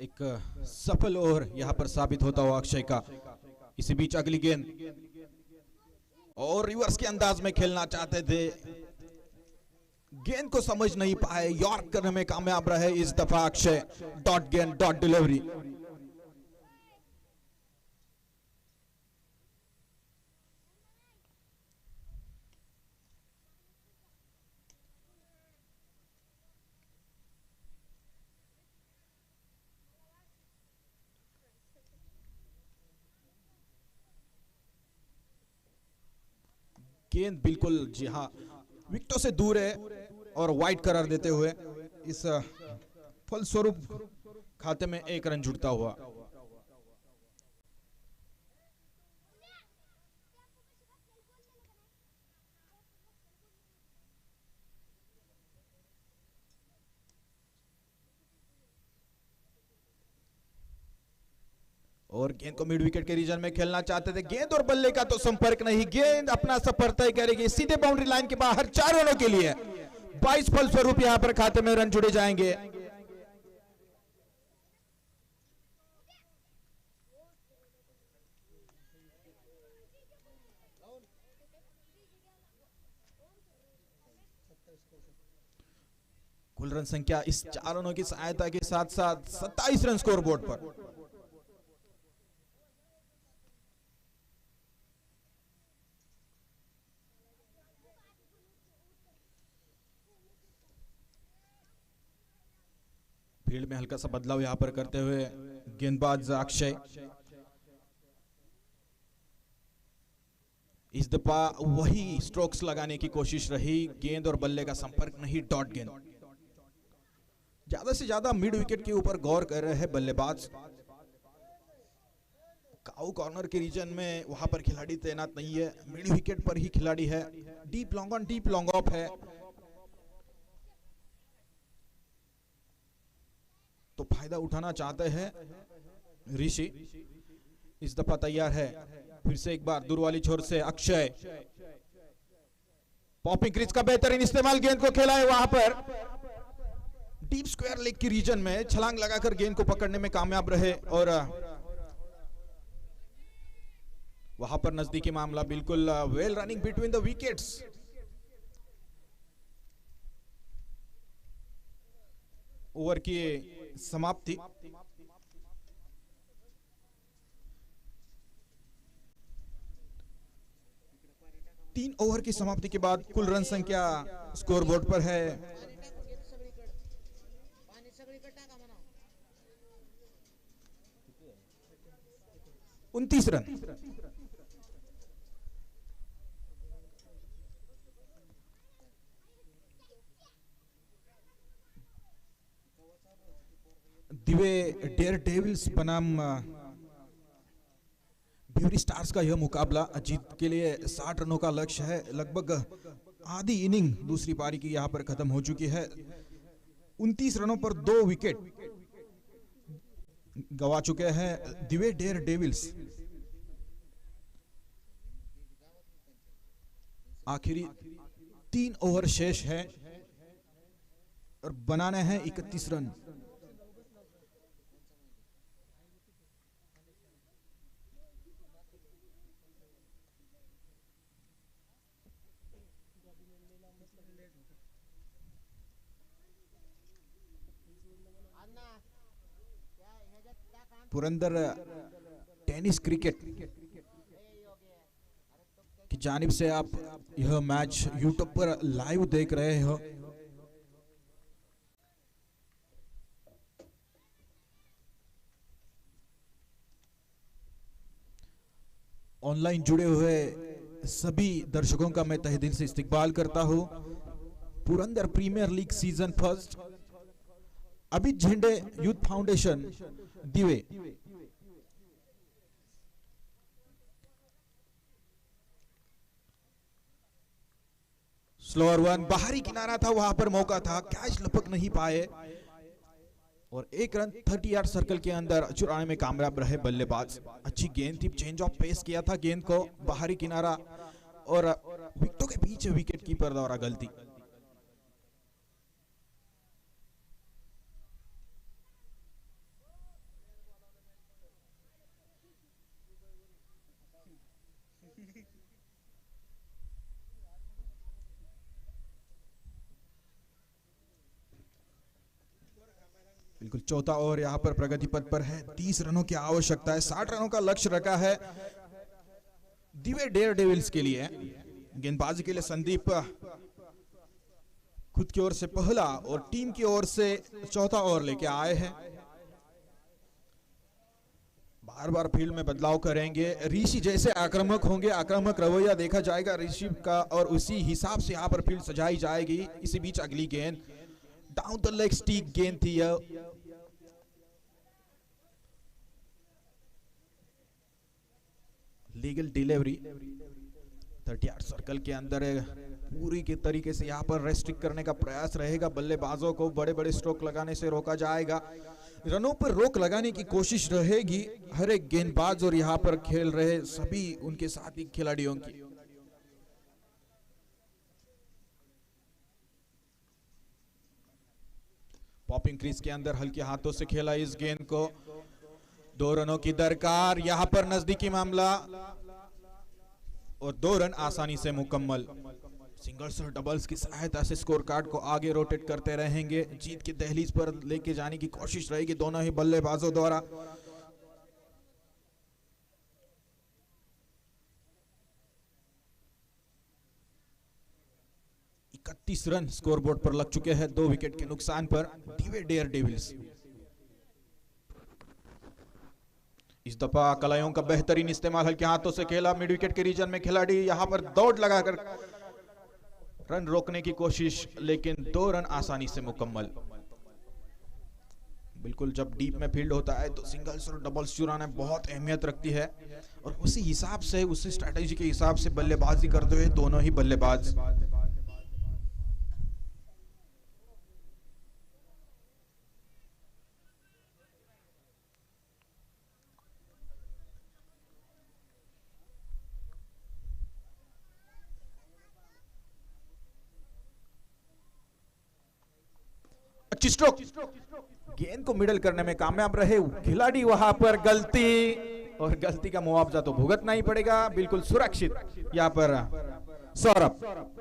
एक सफल ओवर यहां पर साबित होता हुआ अक्षय का। इसी बीच अगली गेंद और रिवर्स के अंदाज में खेलना चाहते थे, गेंद को समझ नहीं पाए, यॉर्क करने में कामयाब रहे इस दफा अक्षय। डॉट गेंद, डॉट डिलीवरी। गेंद बिल्कुल जी हाँ विकेटों से दूर है और वाइड करार देते हुए इस फलस्वरूप खाते में 1 रन जुड़ता हुआ। और गेंद को मिड विकेट के रीजन में खेलना चाहते थे, गेंद और बल्ले का तो संपर्क नहीं, गेंद अपना सफर तय करेगी सीधे बाउंड्री लाइन के बाहर 4 रनों के लिए। 22 फलस्वरूप यहां पर खाते में रन जुड़े जाएंगे। कुल रन संख्या इस 4 रनों की सहायता के साथ साथ 27 रन स्कोर बोर्ड पर। फील्ड में हल्का सा बदलाव यहां पर करते हुए गेंदबाज अक्षय इस दफा वही स्ट्रोक्स लगाने की कोशिश रही, गेंद और बल्ले का संपर्क नहीं, डॉट गेंद। ज्यादा से ज्यादा मिड विकेट के ऊपर गौर कर रहे हैं बल्लेबाज। काउ कॉर्नर के रीजन में वहां पर खिलाड़ी तैनात नहीं है, मिड विकेट पर ही खिलाड़ी है। Deep long on, deep long of है, तो फायदा उठाना चाहते हैं ऋषि। इस दफा तैयार है, फिर से एक बार दूर वाली छोर से अक्षय। पॉपिंग क्रीज का बेहतरीन इस्तेमाल, गेंद को खेला है वहां पर डीप स्क्वायर लेग की रीजन में, छलांग लगाकर गेंद को पकड़ने में कामयाब रहे और वहां पर नजदीकी मामला बिल्कुल well running between the wickets. Over की समाप्ति। तीन ओवर की समाप्ति के बाद कुल रन संख्या स्कोरबोर्ड पर है 29 रन। दिवे डेयर डेविल्स बनाम ब्यूटी स्टार्स का यह मुकाबला जीत के लिए 60 रनों का लक्ष्य है। लगभग आधी इनिंग दूसरी पारी की यहां पर खत्म हो चुकी है। 29 रनों पर 2 विकेट गवा चुके हैं दिवे डेयर डेविल्स। आखिरी 3 ओवर शेष है और बनाने हैं 31 रन। पुरंदर टेनिस क्रिकेट की जानिब से आप यह मैच यूट्यूब पर लाइव देख रहे हो। ऑनलाइन जुड़े हुए सभी दर्शकों का मैं तहे दिल से इस्तकबाल करता हूं। Purandar premier league season first Abhit Jhende youth foundation Dive slower one, बाहरी किनारा था, वहां पर मौका था, कैच लपक नहीं पाए और एक रन 30 यार्ड सर्कल के अंदर चुराने में कामयाब रहे बल्लेबाज। अच्छी गेंद थी, चेंज ऑफ पेस किया था गेंद को, बाहरी किनारा और विकेटों के पीछे विकेट कीपर द्वारा गलती। बिल्कुल चौथा ओवर यहां पर प्रगति पथ पर है। 30 रनों की आवश्यकता है, 60 रनों का लक्ष्य रखा है दिवे डेयर डेविल्स के लिए। गेंदबाजी के लिए संदीप खुद की ओर से पहला और टीम की ओर से चौथा ओवर लेके आए हैं। बार बार फील्ड में बदलाव करेंगे। ऋषि जैसे आक्रामक होंगे, आक्रामक रवैया देखा जाएगा ऋषि का और उसी हिसाब से यहां पर फील्ड सजाई जाएगी। इसी बीच अगली गेंद डाउन द लेग स्टिक गेंद थी यह। लीगल डिलीवरी 30 यार्ड सर्कल के अंदर पूरी के तरीके से यहां पर रेस्ट्रिक्ट करने का प्रयास रहेगा। बल्लेबाजों को बड़े बड़े स्ट्रोक लगाने से रोका जाएगा। रनों पर रोक लगाने की कोशिश रहेगी हर एक गेंदबाज और यहां पर खेल रहे सभी उनके साथी खिलाड़ियों की। पॉपिंग क्रीज के अंदर हल्के हाथों से खेला इस गेंद को। 2 रनों की दरकार, यहां पर नजदीकी मामला और 2 रन आसानी से मुकम्मल। सिंगल्स और डबल्स की सहायता से स्कोर कार्ड को आगे रोटेट करते रहेंगे। जीत की दहलीज पर लेके जाने की कोशिश रहेगी दोनों ही बल्लेबाजों द्वारा। इकतीस रन स्कोरबोर्ड पर लग चुके हैं 2 विकेट के नुकसान पर दिवे डेयर डेविल्स। इस दफा कलायों का बेहतरीन इस्तेमाल हल्के हाथों से खेला। मिड विकेट के रीजन में खिलाड़ी यहां पर दौड़ लगाकर रन रोकने की कोशिश, लेकिन 2 रन आसानी से मुकम्मल। बिल्कुल जब डीप में फील्ड होता है तो सिंगल्स और डबल्स चुराना बहुत अहमियत रखती है और उसी हिसाब से, उसी स्ट्रैटेजी के हिसाब से बल्लेबाजी करते हुए दोनों ही बल्लेबाज। अच्छी स्ट्रोक, गेंद को मिडल करने में कामयाब रहे खिलाड़ी। वहां पर गलती और गलती का मुआवजा तो भुगतना ही पड़ेगा। बिल्कुल सुरक्षित यहां पर सौरभ।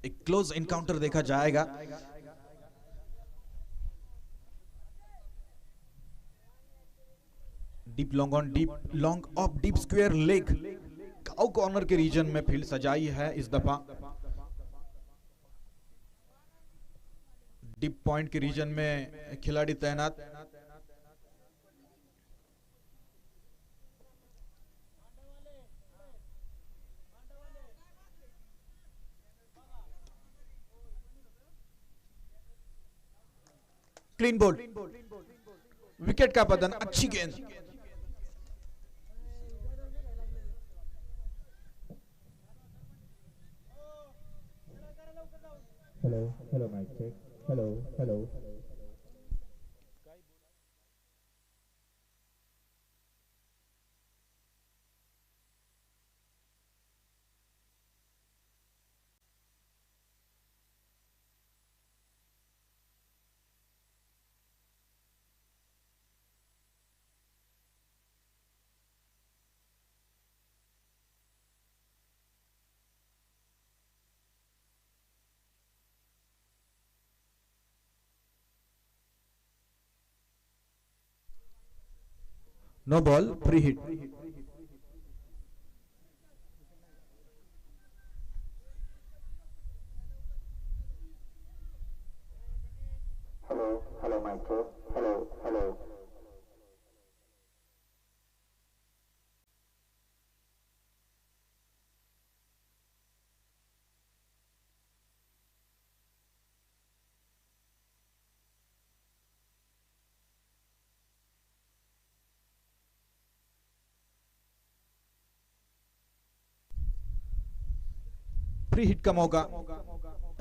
एक क्लोज एनकाउंटर देखा जाएगा। Deep long on deep, long off deep square leg, cow corner के रीजन में फील्ड सजाई है इस दफा। डीप पॉइंट के रीजन में खिलाड़ी तैनात। क्लीन बोल्ड, विकेट का पतन, अच्छी गेंद। Hello mic check, hello. No ball, free hit. Hello, mic check. Hello. Free hit का मौका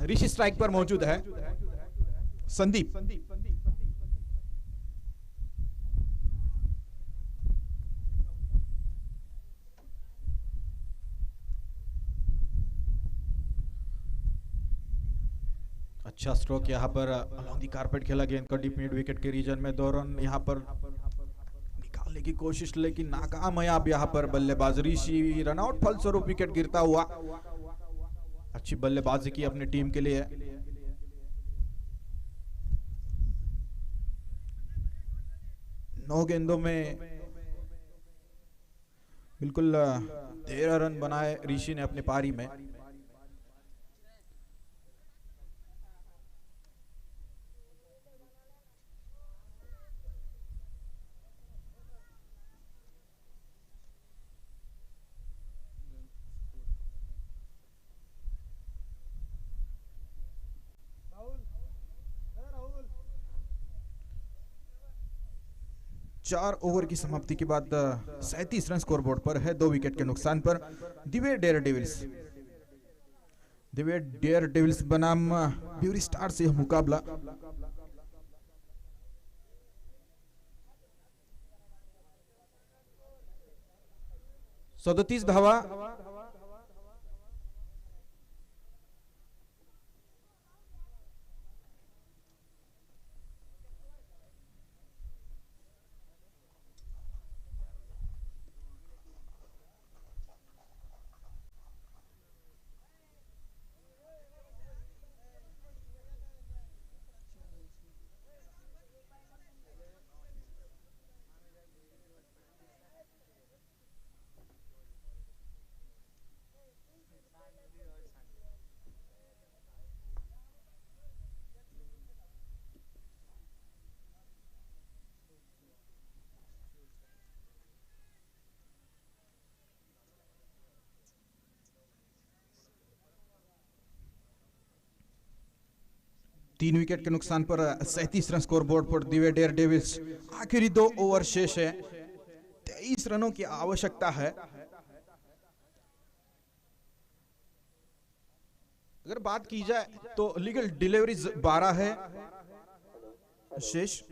ऋषि स्ट्राइक पर मौजूद है। संदीप अच्छा स्ट्रोक यहाँ पर अलॉन्ग दी कारपेट खेला गेंद को डीप मिड विकेट के रीजन में। दौरान यहाँ पर निकालने की कोशिश लेकिन नाकामयाब यहाँ पर बल्लेबाज ऋषि। रनआउट फलस्वरूप विकेट गिरता हुआ। अच्छी बल्लेबाजी की अपनी टीम के लिए। नौ गेंदों में बिल्कुल 13 रन बनाए ऋषि ने अपनी पारी में। चार ओवर की समाप्ति के बाद 37 रन स्कोरबोर्ड पर है, 2 विकेट के नुकसान पर। दिव्य डेयर डेविल्स बनाम ब्यूरी स्टार से यह मुकाबला। सदतीस धावा। तीन विकेट के नुकसान पर 37 रन स्कोरबोर्ड पर दिव्य डेयर डेविल्स। आखिरी 2 ओवर शेष है, 23 रनों की आवश्यकता है। अगर बात की जाए तो लीगल डिलीवरीज 12 है शेष।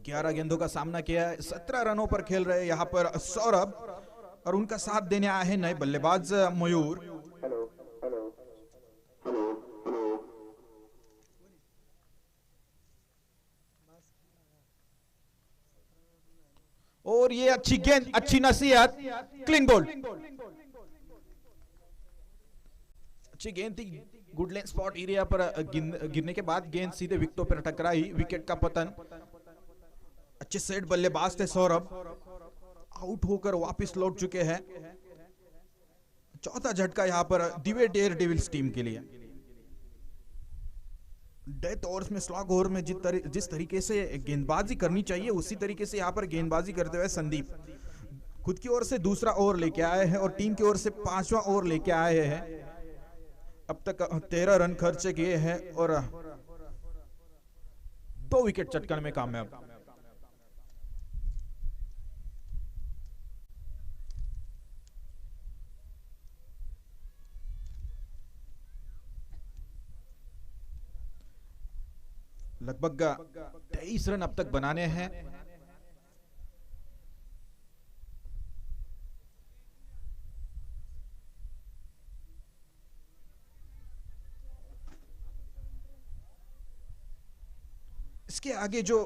ग्यारह गेंदों का सामना किया है, 17 रनों पर खेल रहे यहाँ पर सौरभ और उनका साथ देने आए हैं नए बल्लेबाज मयूर। और ये अच्छी गेंद, अच्छी नसीहत, क्लीन बॉल। अच्छी गेंद थी, गुड लेन स्पॉट एरिया पर गिरने के बाद गेंद सीधे विकेटों पर टकराई, विकेट का पतन। अच्छे सेट बल्लेबाज थे सौरभ, आउट होकर वापस लौट चुके हैं। चौथा झटका यहां पर दिव्य डेयर डेविल्स टीम के लिए। डेथ ओवर्स में, स्लॉग ओवर में जिस तरीके से गेंदबाजी करनी चाहिए उसी तरीके से यहां पर गेंदबाजी करते हुए संदीप खुद की ओर से दूसरा ओवर लेके आए हैं और टीम की ओर से 5वां ओवर लेके आए हैं। अब तक 13 रन खर्च किए हैं और 2 विकेट चटकाने में कामयाब। लगभग 23 रन अब तक बनाने हैं। इसके आगे जो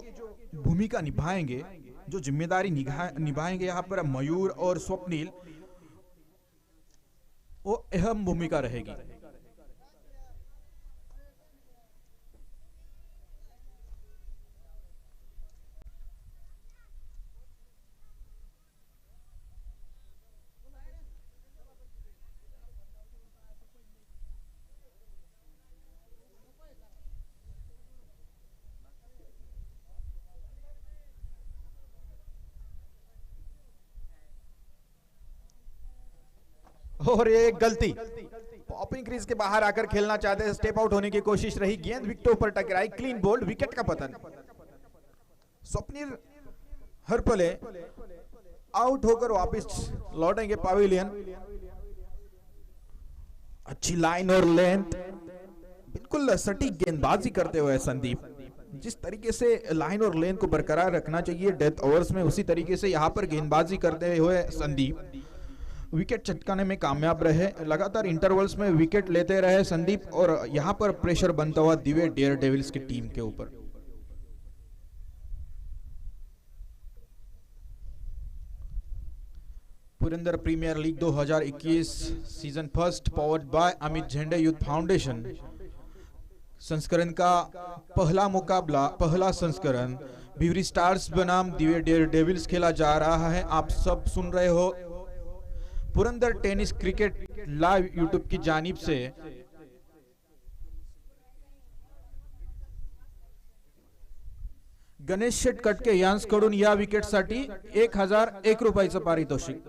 भूमिका निभाएंगे, जो जिम्मेदारी निभाएंगे यहाँ पर मयूर और स्वप्निल, वो अहम भूमिका रहेगी। और ये गलती, पॉपिंग क्रीज के बाहर आकर खेलना चाहते हैं, स्टेप आउट होने की कोशिश रही, गेंद विकेटों पर टकराई, क्लीन बोल्ड, विकेट का पतन। स्वप्निल हरपले आउट होकर वापस लौटेंगे पवेलियन। अच्छी लाइन और लेंथ, बिल्कुल सटीक गेंदबाजी करते हुए संदीप। जिस तरीके से लाइन और लेंथ को बरकरार रखना चाहिए डेथ ओवर्स में, उसी तरीके से यहां पर गेंदबाजी करते हुए संदीप विकेट चटकाने में कामयाब रहे। लगातार इंटरवल्स में विकेट लेते रहे संदीप, और यहां पर प्रेशर बनता हुआ दिव्य डेयर डेविल्स की टीम के ऊपर। Purandar premier league 2021 season first powered by Amit Jhande youth foundation संस्करण का पहला मुकाबला, पहला संस्करण बिवरी स्टार्स बनाम दिव्य डेयर डेविल्स खेला जा रहा है। आप सब सुन रहे हो Purandar tennis cricket live YouTube की जानिब से। गणेश शेट कटके यांसकडून या विकेटसाठी 1001 रुपयाचं पारितोषिक।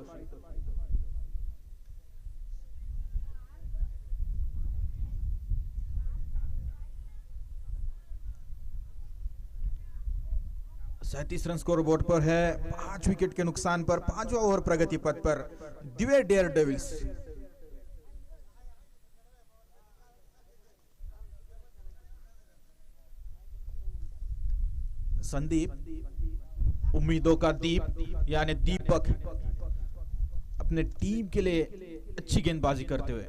सैंतीस रन स्कोर बोर्ड पर है, 5 विकेट के नुकसान पर 5वां ओवर प्रगति पथ पर दिव्य डेयर डेविल्स। संदीप उम्मीदों का दीप यानी दीपक अपने टीम के लिए अच्छी गेंदबाजी करते हुए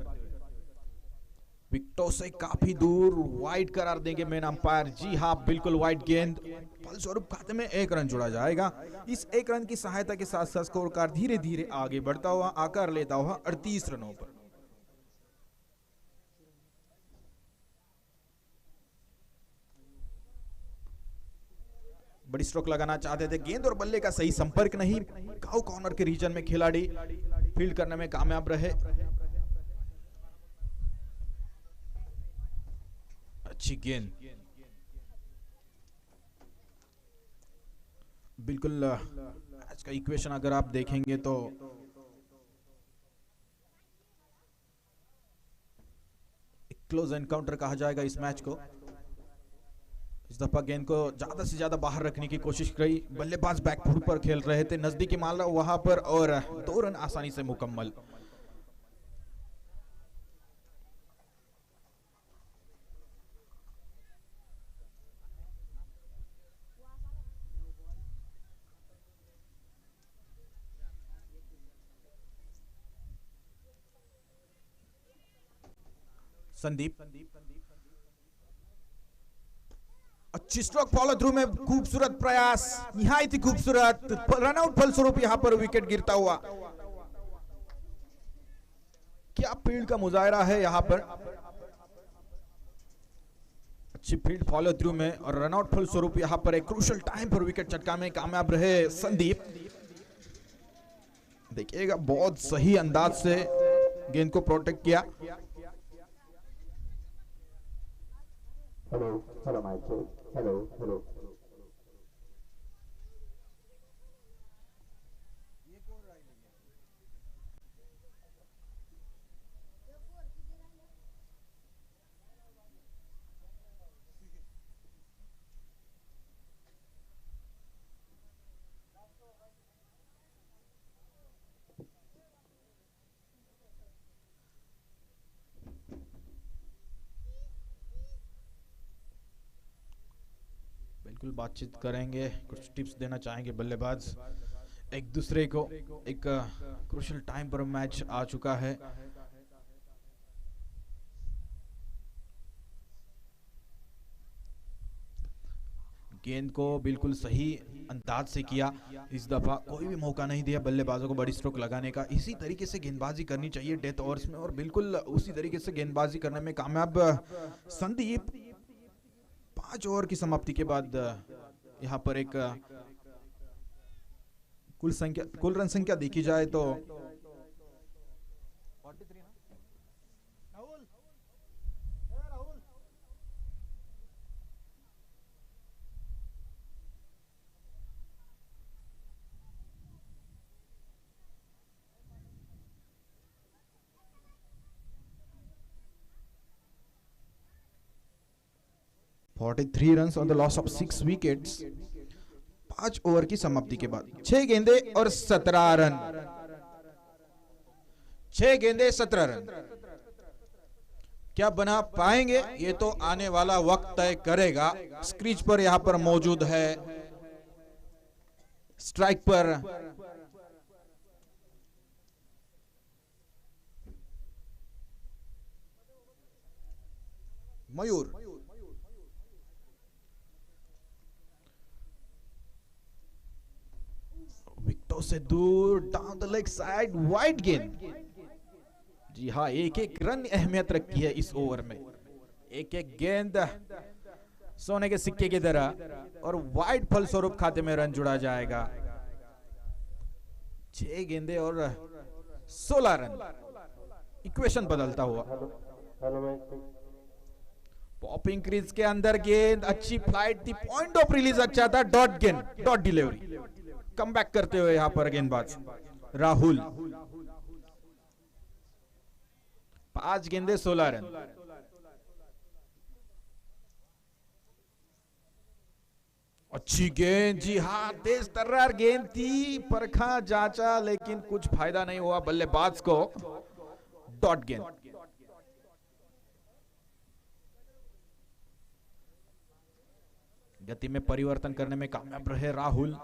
विकेटों से काफी दूर वाइड करार देंगे मेन अंपायर। जी हाँ, बिल्कुल वाइड गेंद, फलस्वरूप खाते में 1 रन जोड़ा जाएगा। इस 1 रन की सहायता के साथ साथ स्कोर कार्ड धीरे धीरे आगे बढ़ता हुआ आकार लेता हुआ 38 रनों पर। बड़ी स्ट्रोक लगाना चाहते थे, गेंद और बल्ले का सही संपर्क नहीं, काउ कॉर्नर के रीजन में खिलाड़ी फील्ड करने में कामयाब रहे। अच्छी गेंद, बिल्कुल आज का इक्वेशन अगर आप देखेंगे तो क्लोज एनकाउंटर कहा जाएगा इस मैच को। इस दफा गेंद को ज्यादा से ज्यादा बाहर रखने की कोशिश करी, बल्लेबाज बैकफुट पर खेल रहे थे, नजदीकी माल रहा वहां पर, और 2 रन आसानी से मुकम्मल। संदीप अच्छी स्ट्रोक फॉलो थ्रू में खूबसूरत प्रयास, निहायत ही खूबसूरत रनआउट फलस्वरूप यहां पर विकेट गिरता हुआ। क्या फील्ड का मुजाहरा है यहां पर, अच्छी फील्ड फॉलो थ्रू में और रनआउट फलस्वरूप यहां पर एक क्रूशियल टाइम पर विकेट चटकाने में कामयाब रहे संदीप। देखिएगा बहुत सही अंदाज से गेंद को प्रोटेक्ट किया। Hello, hello, mic check. Hello, hello. बिल्कुल बातचीत करेंगे, कुछ टिप्स देना चाहेंगे बल्लेबाज एक दूसरे को। एक क्रूशियल टाइम पर मैच आ चुका है। गेंद को बिल्कुल सही अंदाज से किया, इस दफा कोई भी मौका नहीं दिया बल्लेबाजों को बड़ी स्ट्रोक लगाने का। इसी तरीके से गेंदबाजी करनी चाहिए डेथ ओवर्स में, और बिल्कुल उसी तरीके से गेंदबाजी करने में कामयाब संदीप। 5 ओवर की समाप्ति के बाद यहां पर एक कुल रन संख्या देखी जाए तो 43 43 run on the loss of 6 wickets. 5 over की समाप्ति के बाद 6 गेंदे और 17 रन। 6 गेंदे 17 रन क्या बना पाएंगे, ये तो आने वाला वक्त तय करेगा। स्क्रीज पर यहां पर मौजूद है, स्ट्राइक पर मयूर। विकेटों से दूर, down the leg side, wide गेंद। जी हाँ, एक एक रन अहमियत रखती है इस ओवर में। एक एक गेंद सोने के सिक्के की तरह, और वाइड फलस्वरूप खाते में रन जुड़ा जाएगा। 6 गेंदे और 16 रन, इक्वेशन बदलता हुआ। पॉपिंग क्रीज के अंदर गेंद, अच्छी फ्लाइट थी, पॉइंट ऑफ रिलीज अच्छा था, डॉट गेंद, डॉट डिलीवरी। कम बैक करते हुए यहां पर गेंदबाज राहुल। 5 गेंदे 16 रन। अच्छी गेंद, जी हाँ, तेज तर्रार गेंद थी, परखा जांचा लेकिन कुछ फायदा नहीं हुआ बल्लेबाज को। डॉट गेंद। गति में परिवर्तन करने में कामयाब रहे राहुल।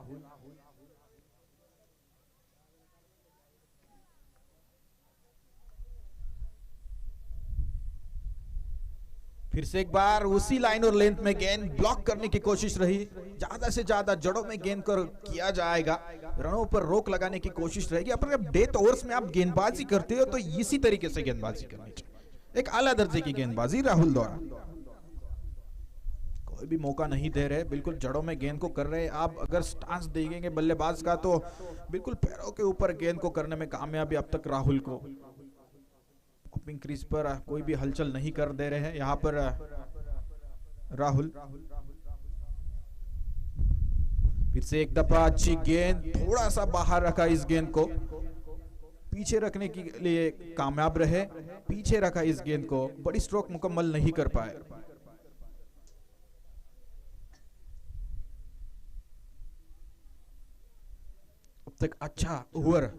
फिर से एक बार उसी लाइन और लेंथ में गेंद ब्लॉक करने की कोशिश रही। ज्यादा से ज्यादा जड़ों में गेंद को किया जाएगा, रनों पर रोक लगाने की कोशिश रहेगी। अपने डेथ ओवर्स में आप गेंदबाजी करते हो तो इसी तरीके से गेंदबाजी करनी चाहिए। एक आला दर्जे की गेंदबाजी राहुल द्वारा। कोई भी मौका नहीं दे रहे, बिल्कुल जड़ों में गेंद को कर रहे। आप अगर स्टांस देखेंगे बल्लेबाज का तो बिल्कुल पैरों के ऊपर गेंद को करने में कामयाबी अब तक राहुल को। ओपनिंग क्रीज पर कोई भी हलचल नहीं कर दे रहे हैं यहां पर राहुल। फिर से एक दफा अच्छी गेंद, थोड़ा सा बाहर रखा इस गेंद को, पीछे रखने के लिए कामयाब रहे। पीछे रखा इस गेंद को, बड़ी स्ट्रोक मुकम्मल नहीं कर पाए। अब तक अच्छा ओवर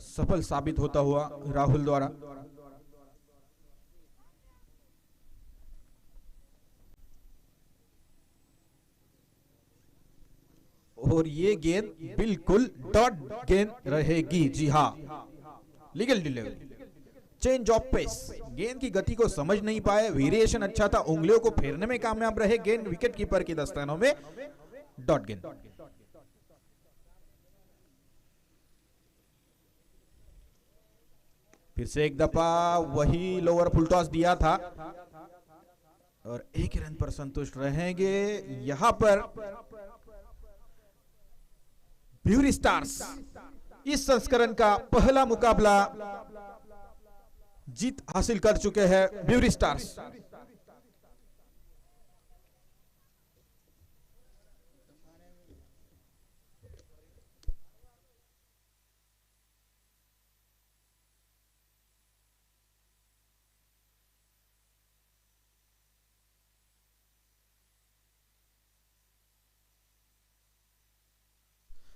सफल साबित होता हुआ राहुल द्वारा। और ये गेंद बिल्कुल डॉट गेंद रहेगी। जी हाँ, legal delivery, change of pace. गेंद की गति को समझ नहीं पाए, वेरिएशन अच्छा था, उंगलियों को फेरने में कामयाब रहे। गेंद विकेट कीपर की दस्तानों में, डॉट गेंद। फिर से एक दफा वही लोअर फुल टॉस दिया था और 1 रन पर संतुष्ट रहेंगे। यहां पर ब्यूरी स्टार्स इस संस्करण का पहला मुकाबला जीत हासिल कर चुके हैं। ब्यूरी stars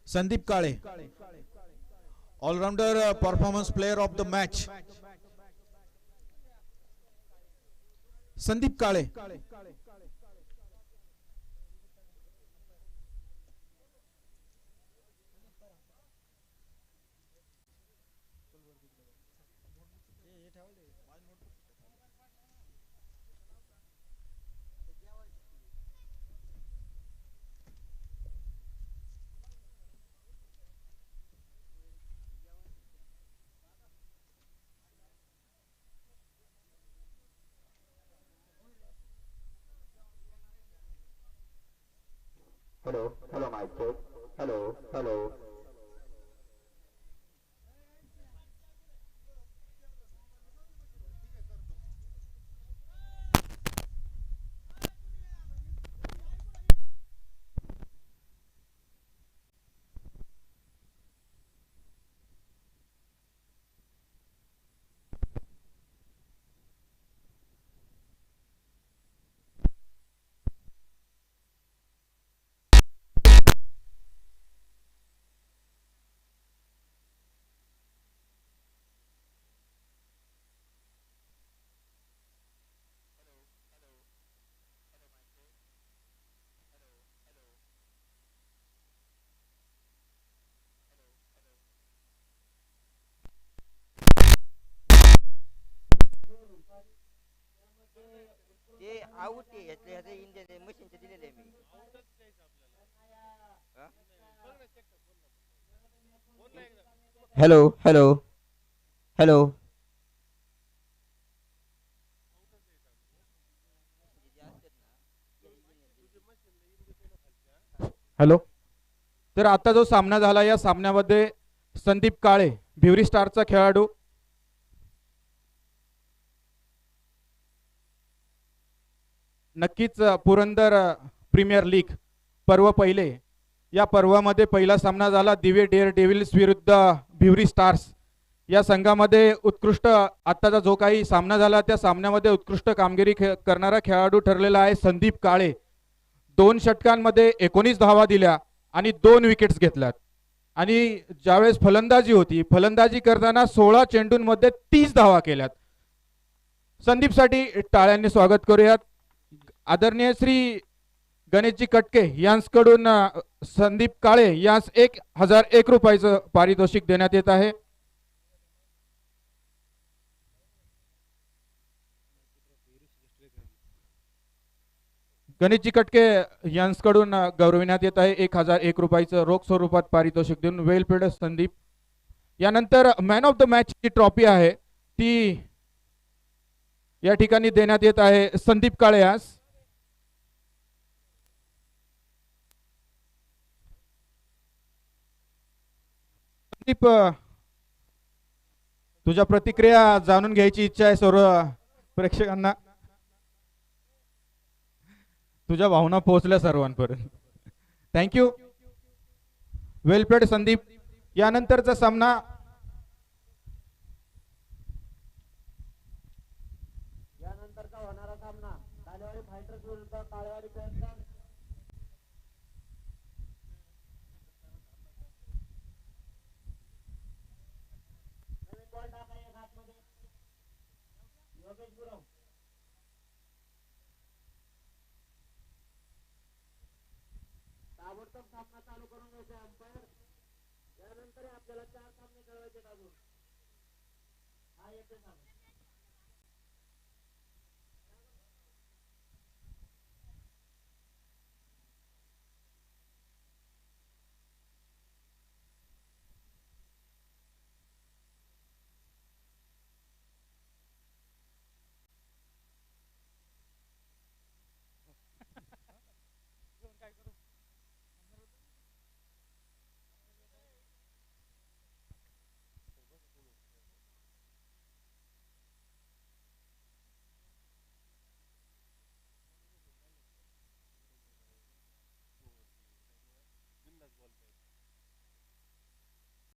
Sandeep Kale, allrounder performance player of the match. Sandeep Kale Hello, hello, mic check. Hello, hello. Out आहे ह्याचे इंडियन मशीनचे दिलेले आहे मी. Hello hello hello. हॅलो. तर आता जो सामना झाला या सामन्यामध्ये संदीप काळे भिवरी स्टारचा खेळाडू नक्कीच पुरंदर प्रीमियर लीग पर्व पहिले या पर्वामध्ये पहिला सामना झाला दिवे डेअर डेव्हिल्स विरुद्ध भिवरी स्टार्स. या संघामध्ये उत्कृष्ट आत्ताचा जो काही सामना झाला त्या सामन्यामध्ये उत्कृष्ट कामगिरी करणारा खेळाडू ठरलेला आहे संदीप काळे. 2 षटकांमध्ये 19 धावा दिल्या आणि 2 विकेट्स घेतल्यात. आणि ज्यावेळेस फलंदाजी होती फलंदाजी करताना 16 चेंडूंमध्ये 30 धावा केल्यात. संदीपसाठी टाळ्यांनी स्वागत करूयात. आदरणीय श्री गणेशजी कटके यांकडून संदीप काळे यांस 1001 रुपयाचं पारितोषिक देण्यात येत आहे. गणेशजी कटके यांकडून गौरविण्यात येत आहे 1001 रुपयाचं रोख स्वरूपात पारितोषिक देऊन. Well played Sandeep. यानंतर मॅन ऑफ द मॅच ची ट्रॉफी आहे ती या ठिकाणी देण्यात येत आहे संदीप काळे यांस. संदीप, तुझ्या प्रतिक्रिया जाणून घ्यायची इच्छा आहे सर्व प्रेक्षकांना. तुझ्या भावना पोहोचल्या सर्वांपर्यंत. थँक्यू. Well played Sandeep. यानंतरचा सामना यानंतरचा होणारा सामना काळेवाडी फायटर्स विरुद्ध काळेवाडी पेंटर. नवीन बॉल टाकाय हातमध्ये योगेश गुरव. ताबडतोब सामना चालू करून घ्यायचा अंपायर. यानंतर आपल्याला 4 सामने खेळवायचे अजून. हा येते सामना.